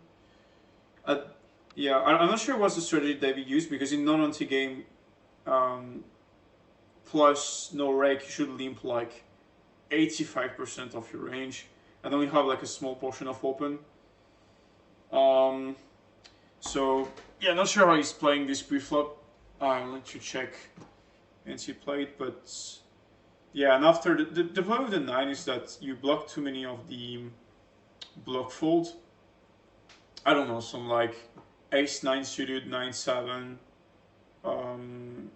Speaker 1: Yeah, I'm not sure what's the strategy that we use, because in non-anti game plus no rake, you should limp like 85% of your range and only have like a small portion of open. So yeah, not sure how he's playing this pre-flop. I'll let you check and see played, but yeah, and after the problem with the 9 is that you block too many of the block folds. I don't know, some like ace-9 suited, 9-7, and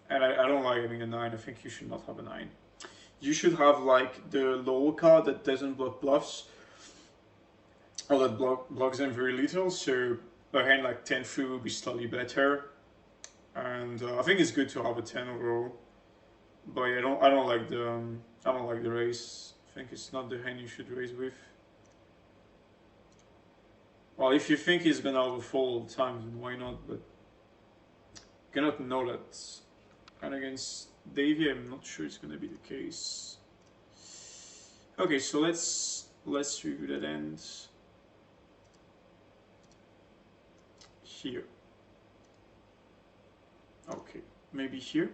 Speaker 1: I don't like having a 9. I think you should not have a 9. You should have like the lower card that doesn't block bluffs, or that blocks them very little. So a hand like 10-3 will be slightly better, and I think it's good to have a 10 overall. But yeah, I don't like the raise. I think it's not the hand you should raise with. Well, if you think he's gonna overfold all the time, then why not? But you cannot know that. And against Davey, I'm not sure it's gonna be the case. Okay, so let's review that end here. Okay, maybe here.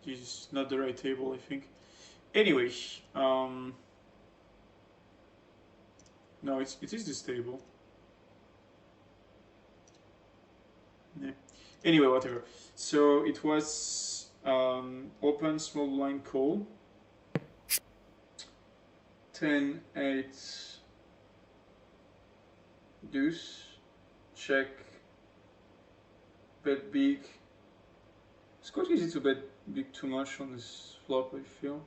Speaker 1: This is not the right table, I think. Anyway, no, it is this table. Yeah. Anyway, whatever. So it was open, small blind call. 10-8 deuce, check, bet big. It's quite easy to bet big too much on this flop, I feel.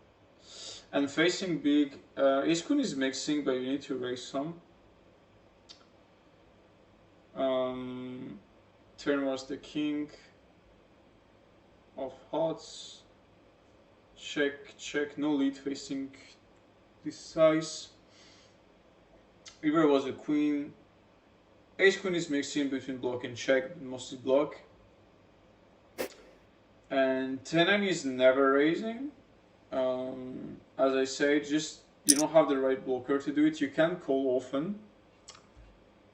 Speaker 1: And facing big, ace queen is mixing, but you need to raise some. Turn was the king of hearts. Check, check, no lead facing this size. River was a queen. Ace queen is mixing between block and check, mostly block. And 10-9 is never raising. As I say, just you don't have the right blocker to do it. You can call often,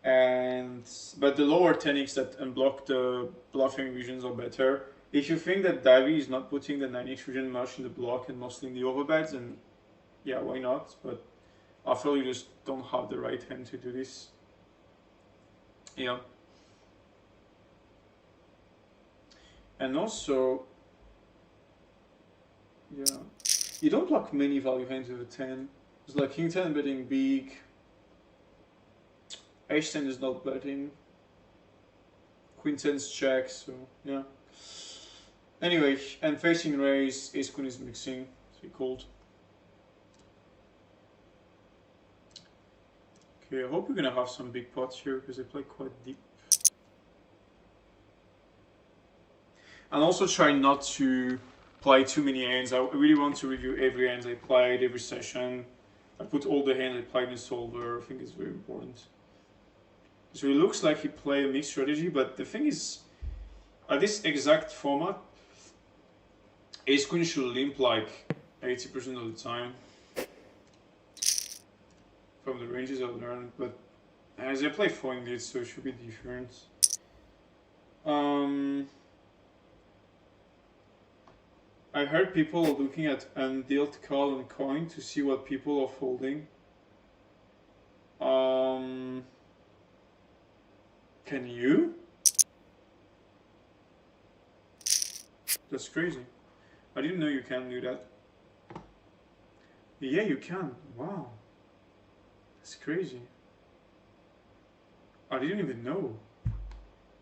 Speaker 1: but the lower 10x that unblock the bluffing regions are better. If you think that Davy is not putting the 9x region much in the block and mostly in the overbets, then yeah, why not? But I feel you just don't have the right hand to do this. Yeah. And also, yeah, you don't block many value hands with a 10. It's like King 10 betting big, Ace 10 is not betting, Queen 10 is check, so yeah. Anyway, and facing raise, Ace Queen is mixing, so he called. Okay, I hope we're gonna have some big pots here because they play quite deep. And also try not to play too many hands. I really want to review every hand I played, every session. I put all the hands I played in solver. I think it's very important. So it looks like he played a mixed strategy, but the thing is, at this exact format, ace queen should limp like 80% of the time. From the ranges I've learned, but as I play 4 indeed, so it should be different. I heard people looking at undealt card on coin to see what people are folding. Can you? That's crazy. I didn't know you can do that. Yeah, you can. Wow. That's crazy. I didn't even know.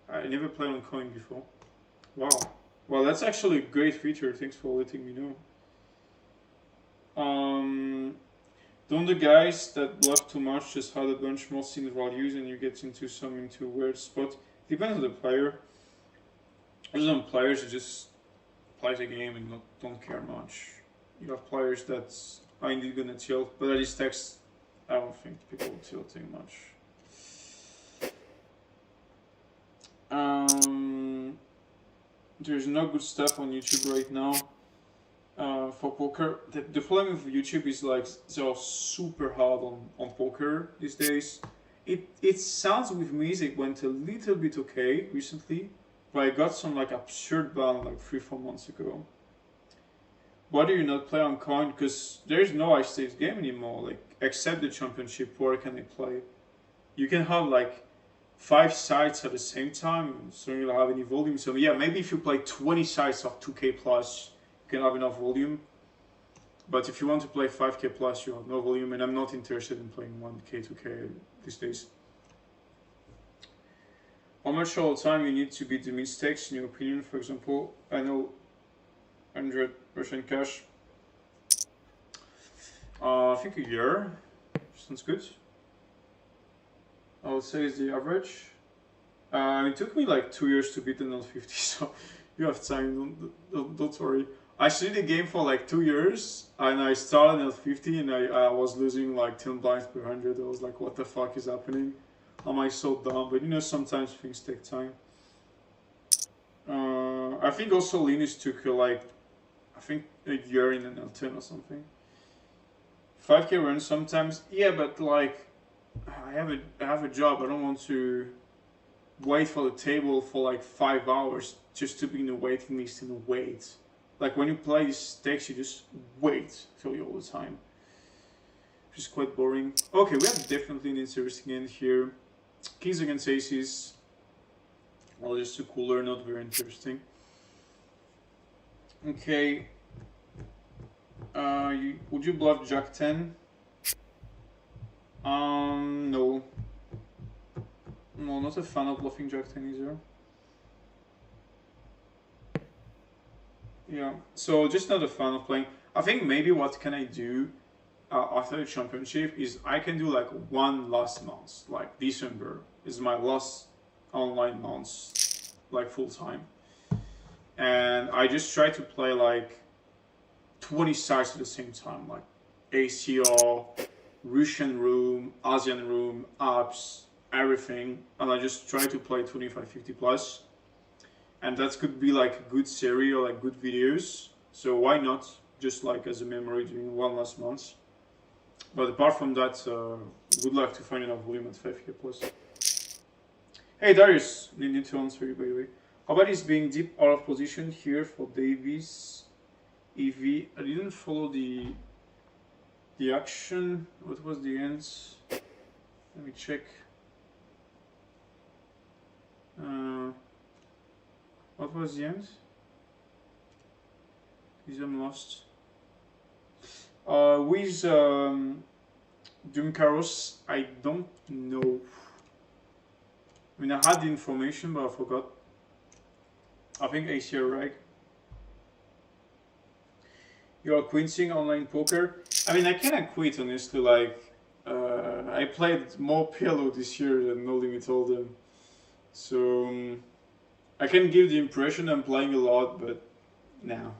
Speaker 1: I never played on coin before. Wow. Well, that's actually a great feature. Thanks for letting me know. Don't the guys that bluff too much just have a bunch more sin values and you get into a weird spot? Depends on the player. There's some players who just play the game and don't care much. You have players that are indeed gonna tilt, but at this text, I don't think people are tilting much. There's no good stuff on YouTube right now for poker. The problem with YouTube is like they're super hard on poker these days. It sounds with me as it went a little bit okay recently, but I got some like absurd ban like 3-4 months ago. Why do you not play on coin? Because there's no high stakes game anymore. Like except the championship, where can I play? You can have like 5 sites at the same time, so you don't have any volume. So yeah, maybe if you play 20 sites of 2k plus, you can have enough volume. But if you want to play 5k plus, you have no volume, and I'm not interested in playing 1k, 2k these days. How much all the time you need to beat the mistakes, in your opinion? For example, NL100% cash. I think a year sounds good. I would say is the average. It took me like 2 years to beat the NL50, so you have time. Don't worry. I studied the game for like 2 years, and I started NL50, and I was losing like 10 blinds per 100. I was like, what the fuck is happening? Am I so dumb? But you know, sometimes things take time. I think also Linus took like, I think a year in NL10 or something. 5k runs sometimes, yeah, but like, I have a job. I don't want to wait for the table for like 5 hours just to be in the waiting list and wait. Like when you play these stakes, you just wait till you all the time, which is quite boring. Okay, we have definitely an interesting end here. Kings against aces. Well, just too cooler, not very interesting. Okay. Would you bluff Jack 10? No. No, not a fan of bluffing Jack 10 either. Yeah, so just not a fan of playing. I think maybe what can I do after the championship is I can do like one last month, like December is my last online month, like full time. And I just try to play like 20 sites at the same time, like ACR, Russian room, Asian room, apps, everything, and I just try to play 25-50 plus, and that could be like a good series or like good videos. So why not just like as a memory during one last month? But apart from that, good luck to find enough volume at 5k plus. Hey Darius, need to answer you by the way. How about is being deep out of position here for Davis EV? I didn't follow the action. What was the ends? Let me check. What was the end? Because I'm lost. With Duncaros, I don't know. I mean, I had the information, but I forgot. I think ACR reg. You are quitting online poker. I mean, I cannot quit honestly. Like, I played more PLO this year than No Limit Hold'em, so I can give the impression I'm playing a lot, but no.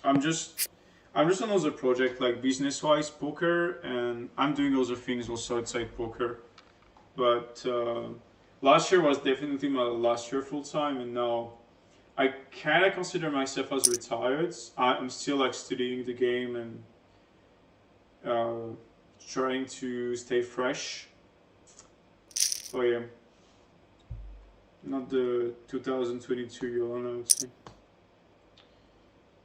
Speaker 1: I'm just I'm just on other project like business-wise poker, and I'm doing other things also outside poker. But last year was definitely my last year full time, and now I kind of consider myself as retired. I'm still like studying the game and uh, trying to stay fresh. Oh yeah, not the 2022 Yolanda, I would say.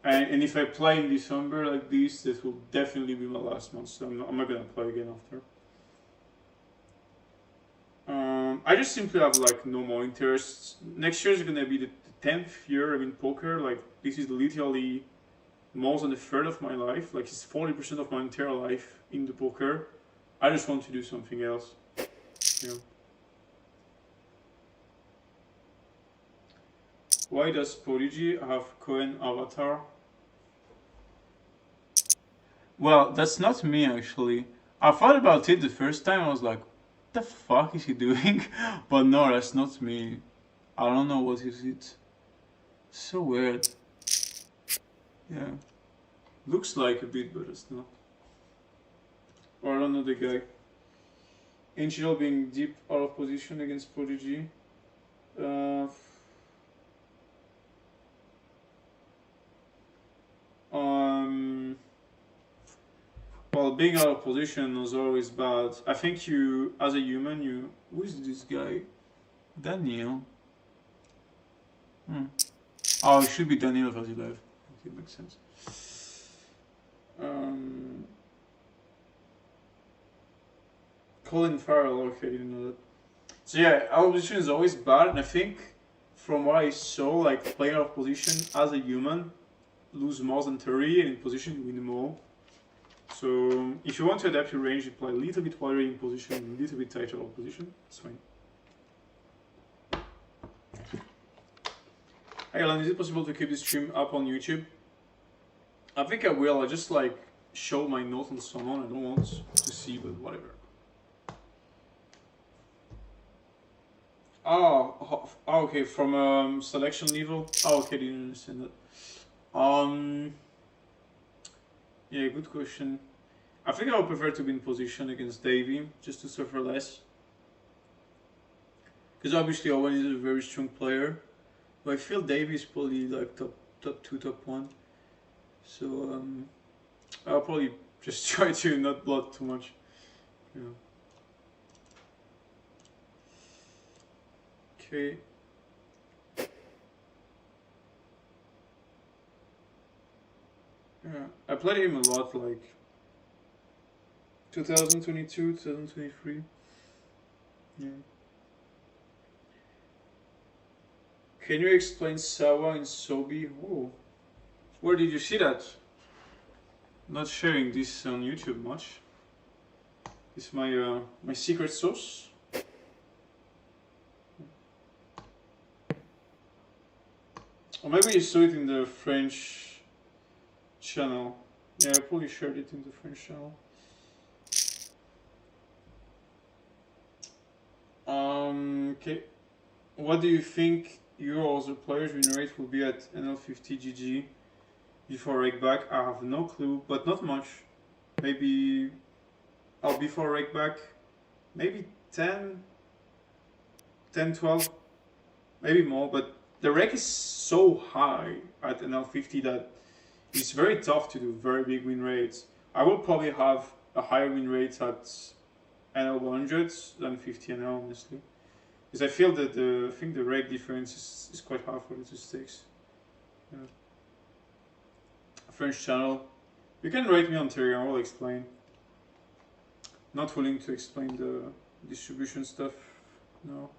Speaker 1: And if I play in December like this will definitely be my last month. So I'm not gonna play again after. I just simply have like no more interests. Next year is gonna be the 10th year I'm in poker. Like this is literally more than a third of my life. Like it's 40% of my entire life in the poker. I just want to do something else. You know. Why does Prodigy have Cohen avatar? Well, that's not me actually. I thought about it the first time. I was like, "What the fuck is he doing?" But no, that's not me. I don't know what is it. So weird. Yeah, looks like a bit, but it's not. Or I don't know the guy. Angel being deep out of position against Prodigy. Uh, um. Well, being out of position is always bad. I think you, as a human, you. Who is this guy? Daniel. Hmm. Oh, it should be Daniel Vazilev. Okay, makes sense. Um, Colin Farrell. Okay, I didn't know that. So yeah, our position is always bad, and I think from what I saw, like playing out of position as a human, lose more than 30, and in position you win more. So if you want to adapt your range, you play a little bit wider in position, a little bit tighter out of position. It's fine. Hey Alan, is it possible to keep this stream up on YouTube? I think I will. I just like show my note on someone. I don't want to see, but whatever. Oh, okay. From selection level. Oh, okay. Didn't understand that. Yeah, good question. I think I would prefer to be in position against Davey, just to suffer less. Because obviously Owen is a very strong player, but I feel Davey is probably like top two, top one. So I'll probably just try to not blood too much. Yeah. Okay. Yeah, I played him a lot, like 2022, 2023. Yeah. Can you explain Sawa and Sobi? Oh, where did you see that? Not sharing this on YouTube much. It's my secret sauce. Or maybe you saw it in the French channel. Yeah, I probably shared it in the French channel. Okay. What do you think your or the players' win rate will be at NL50 GG before rake back? I have no clue, but not much. Maybe before rake back, maybe 10, 10, 12, maybe more. But the rake is so high at NL50 that it's very tough to do very big win rates. I will probably have a higher win rate at NL100 than 50 NL, honestly. Because I feel that I think the rake difference is quite hard for the two stakes. Yeah. French channel. You can rate me on Terry, I will explain. Not willing to explain the distribution stuff. No.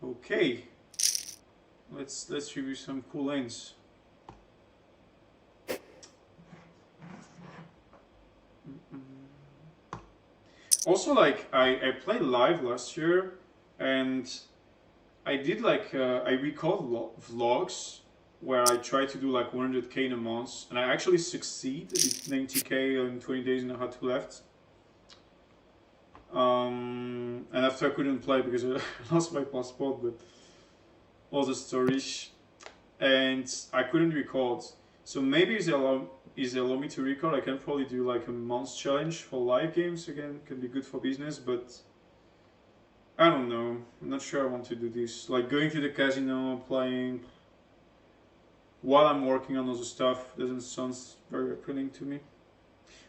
Speaker 1: Okay. Let's review some cool lanes. Also, like I played live last year, and I did like I record vlogs where I try to do like 100k in a month, and I actually succeed. I did 90k in 20 days and I had 2 left. And after I couldn't play because I lost my passport, but all the stories. and I couldn't record. So maybe if they allow me to record, I can probably do like a month challenge for live games again. Can be good for business, but I don't know. I'm not sure I want to do this. Like going to the casino, playing while I'm working on other stuff doesn't sound very appealing to me.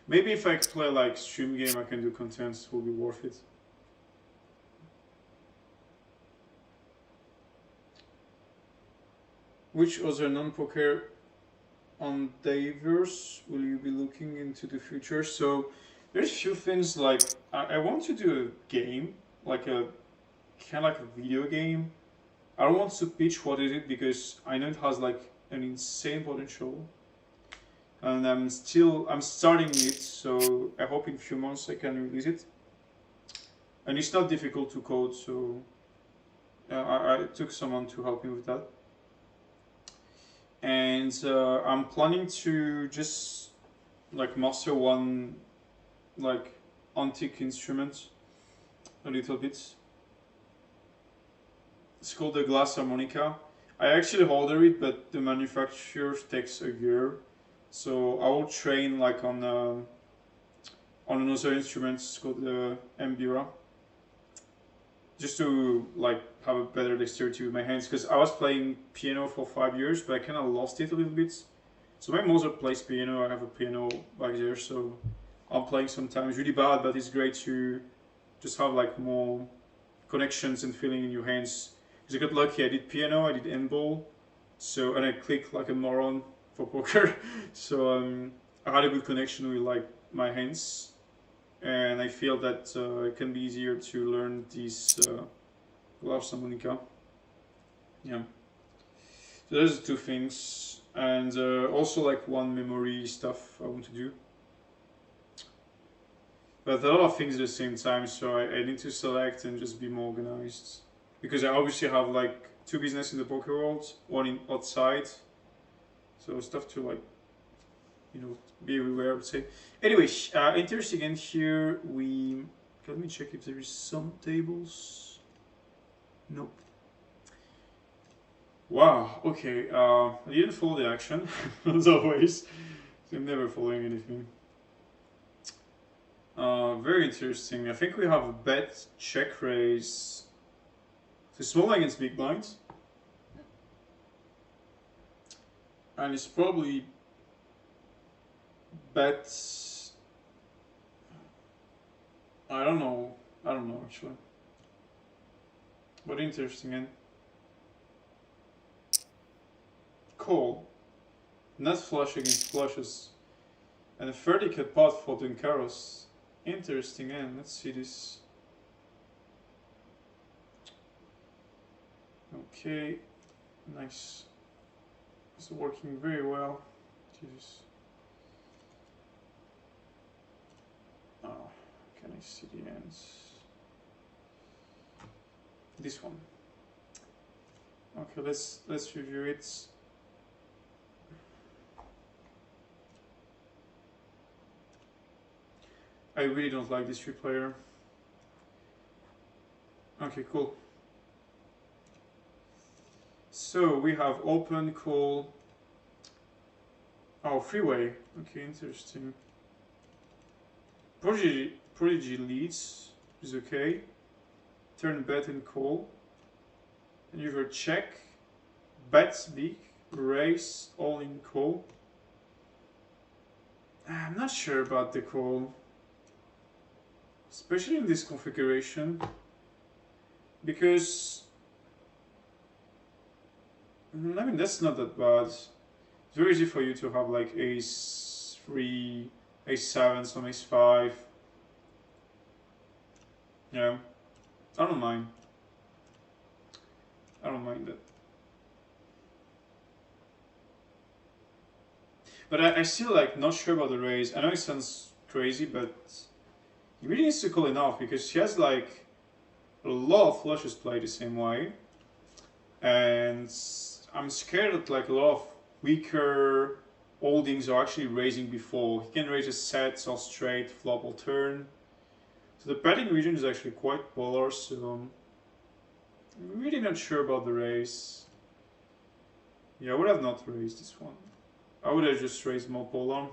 Speaker 1: Maybe if I play like stream game, I can do content. Will be worth it. Which other non-poker endeavors will you be looking into the future? So there's a few things like I want to do a game, like a kind of like a video game. I don't want to pitch what is it because I know it has like an insane potential, and I'm starting it. So I hope in a few months I can release it. And it's not difficult to code, so I took someone to help me with that. And I'm planning to just like master one like antique instrument a little bit. It's called the glass harmonica. I actually ordered it, but the manufacturer takes a year, so I will train like on another instrument. It's called the mbira, just to like have a better dexterity with my hands, because I was playing piano for 5 years, but I kind of lost it a little bit. So my mother plays piano, I have a piano back there, so I'm playing sometimes really bad, but it's great to just have like more connections and feeling in your hands. Because I got lucky, I did piano, I did handball, so, and I clicked like a moron for poker. So I had a good connection with like my hands, and I feel that it can be easier to learn these glass harmonica. Yeah. So those are two things, and also like one memory stuff I want to do. But a lot of things at the same time, so I need to select and just be more organized. Because I obviously have like two businesses in the poker world, one in outside, so stuff to like, be everywhere, I would say. Anyway, interesting. And here let me check if there is some tables. Nope. Wow. Okay. I didn't follow the action as always. I'm never following anything. Very interesting. I think we have a bet check raise. So small against big blinds, and it's probably bets. I don't know actually. But interesting, and call. Net flush against flushes, and a 30 cut pot for Duncaros. Interesting, and let's see this. Okay, nice. It's working very well. Jesus. Oh, can I see the ends? This one. Okay, let's review it. I really don't like this 3-player. Okay, cool. So we have open, call. Oh, freeway. Okay, interesting. Prodigy leads is okay. Turn bet and call. And you have a check, bets big, raise, all in call. I'm not sure about the call, especially in this configuration, because I mean that's not that bad. It's very easy for you to have like ace 3, ace 7, some ace 5. Yeah, I don't mind. I don't mind that. But I still like not sure about the raise. I know it sounds crazy, but he really needs to call enough because he has like a lot of flushes played the same way, and I'm scared that like a lot of weaker holdings are actually raising before. He can raise a set or straight, flop or turn. So the betting region is actually quite polar, so I'm really not sure about the raise. Yeah, I would have not raised this one. I would have just raised more polar.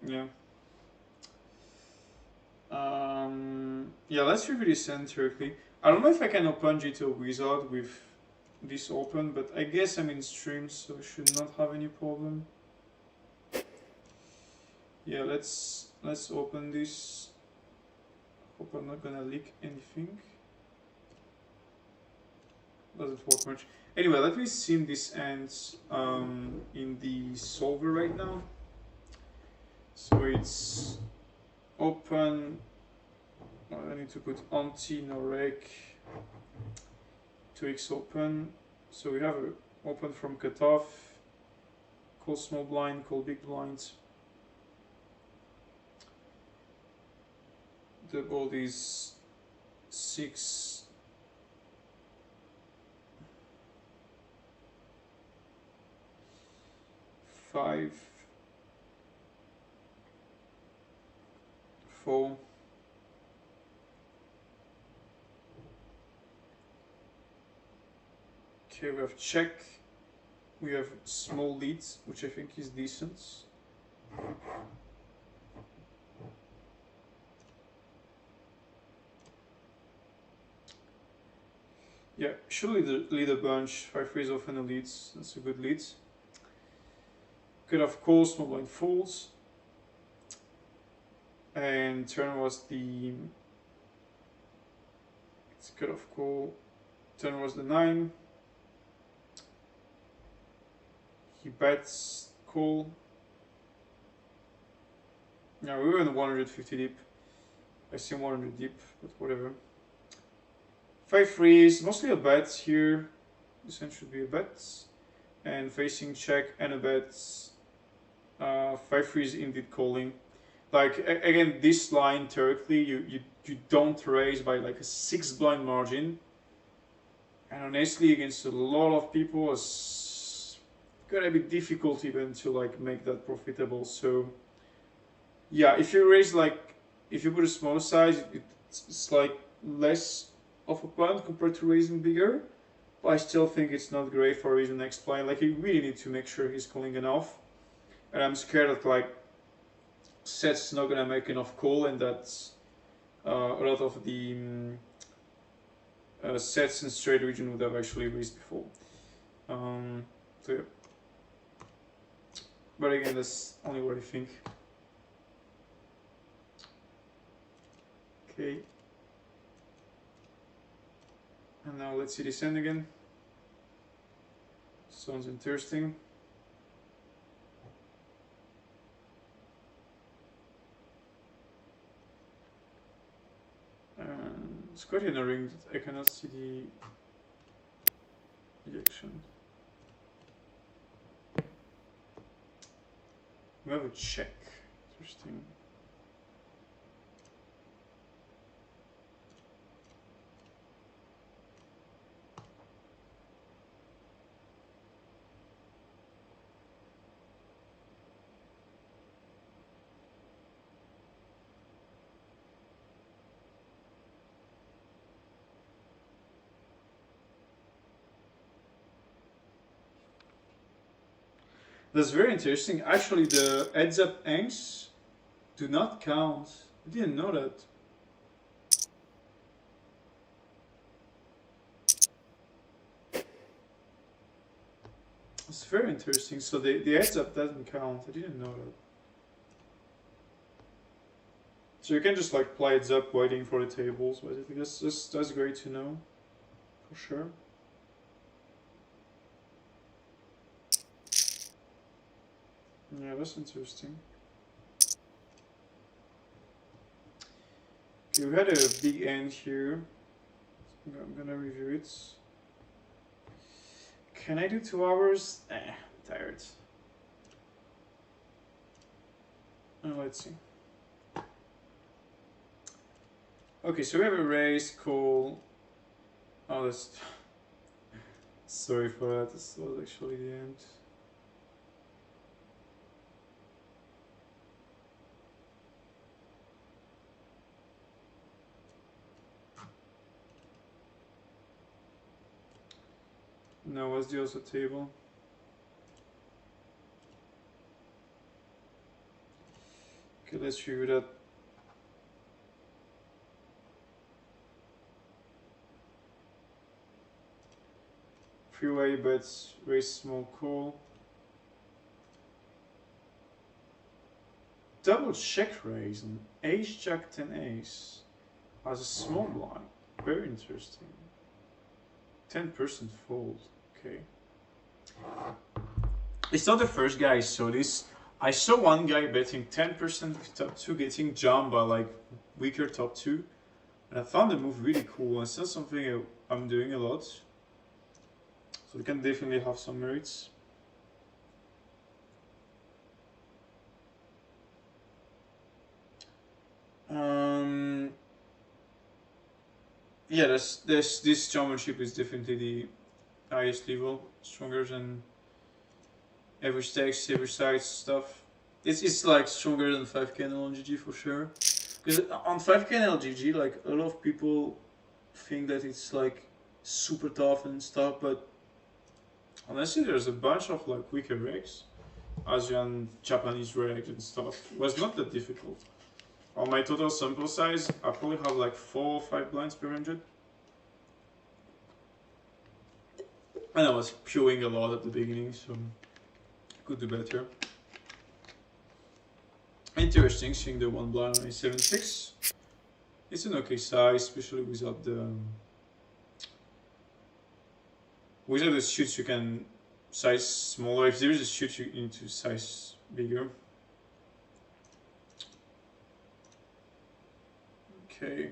Speaker 1: Yeah. Yeah, let's review this empirically. I don't know if I can open G2 Wizard with this open, but I guess I'm in stream, so I should not have any problem. Yeah, let's open this. Hope I'm not gonna leak anything. Doesn't work much. Anyway, let me sim this ends in the solver right now. So it's open. I need to put anti no rec 2x open. So we have a open from cutoff, call small blind, call big blind. The board is 6, 5, 4. Okay, we have check. We have small leads, which I think is decent. Yeah, should lead a bunch. 5-3 is often a lead. That's a good lead. Could of course small blind folds. And turn was the it's cut off call. Turn was the 9. He bets call. Yeah, we were in 150 deep. I see 100 deep, but whatever. 5-3 is mostly a bet here. This one should be a bet. And facing check and a bet. 5-3 is indeed calling. Like again, this line theoretically, you don't raise by like a 6 blind margin. And honestly, against a lot of people, it's gonna be difficult even to like make that profitable. So yeah, if you raise like if you put a small size, it's like less of a punt compared to raising bigger. But I still think it's not great for raising next blind. Like you really need to make sure he's calling enough. And I'm scared that like set's not gonna make enough call, and that's a lot of the sets in straight region would have actually raised before. So yeah. But again, that's only what I think. Okay. And now let's see this end again. Sounds interesting. And it's quite annoying that I cannot see the action. We have a check. Interesting. That's very interesting. Actually, the heads up hangs do not count. I didn't know that. It's very interesting. So the heads up doesn't count. I didn't know that. So you can just like play heads up waiting for the tables, but I think that's great to know, for sure. Yeah, that's interesting. Okay, we had a big end here. I'm gonna review it. Can I do 2 hours? I'm tired. Let's see. Okay, so we have a raise, call. Oh, that's. Sorry for that. This was actually the end. No, what's the other table? Okay, let's review that. Three-way bets, raise small call. Double check raise on ace jack 10 ace as a small blind. Very interesting. 10% fold. Okay. It's not the first guy I saw this. I saw one guy betting 10% with top 2 getting jumped by like weaker top 2. And I found the move really cool. It's not something I'm doing a lot. So it can definitely have some merits. Yeah, this championship is definitely the highest level, stronger than every stakes, every side stuff. It's like stronger than 5K NL10000 for sure. Because on 5K NL10000, like a lot of people think that it's like super tough and stuff, but honestly, there's a bunch of like weaker regs, Asian, Japanese regs and stuff. It was not that difficult. On my total sample size, I probably have like 4 or 5 blinds per 100. And I was queuing a lot at the beginning, so I could do better. Interesting seeing the 1 blind on a 7-6. It's an okay size, especially without the shoots you can size smaller. If there is a shoot you need to size bigger. Okay.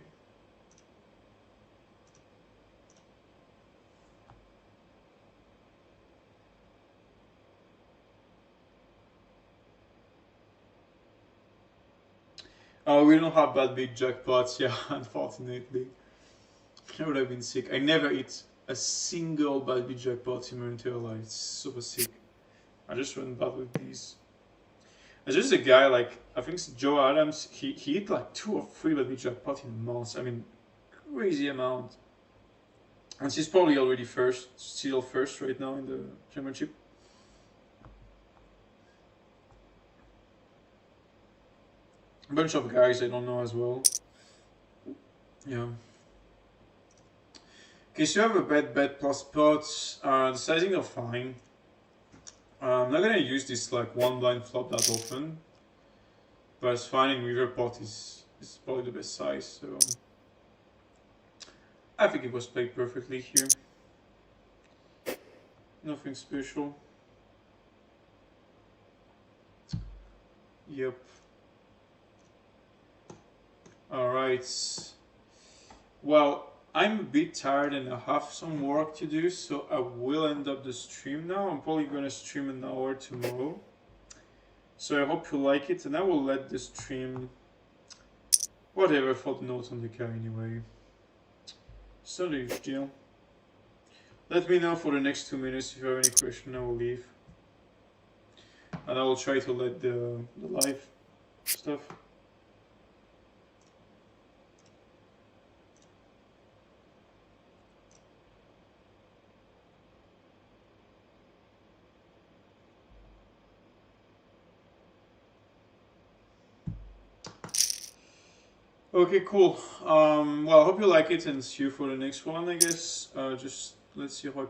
Speaker 1: Oh, we don't have bad big jackpots, yeah, unfortunately. I would have been sick. I never hit a single bad big jackpot in my entire life. It's super sick. I just went bad with these. There's just a guy like, I think it's Joe Adams, he hit like 2 or 3 bad big jackpot in months. I mean, crazy amount. And she's probably already still first right now in the championship. A bunch of guys I don't know as well. Yeah. Okay, so you have a bet plus pots. The sizing are fine. I'm not gonna use this like 1 blind flop that often, but it's fine. In river pot is probably the best size. So I think it was played perfectly here. Nothing special. Yep. Alright. Well, I'm a bit tired and I have some work to do, so I will end up the stream now. I'm probably gonna stream an hour tomorrow. So I hope you like it, and I will let the stream whatever for the notes on the car anyway. So the huge deal. Let me know for the next 2 minutes if you have any question. I will leave. And I will try to let the live stuff. Okay, cool. Well, I hope you like it and see you for the next one, I guess. Just let's see how I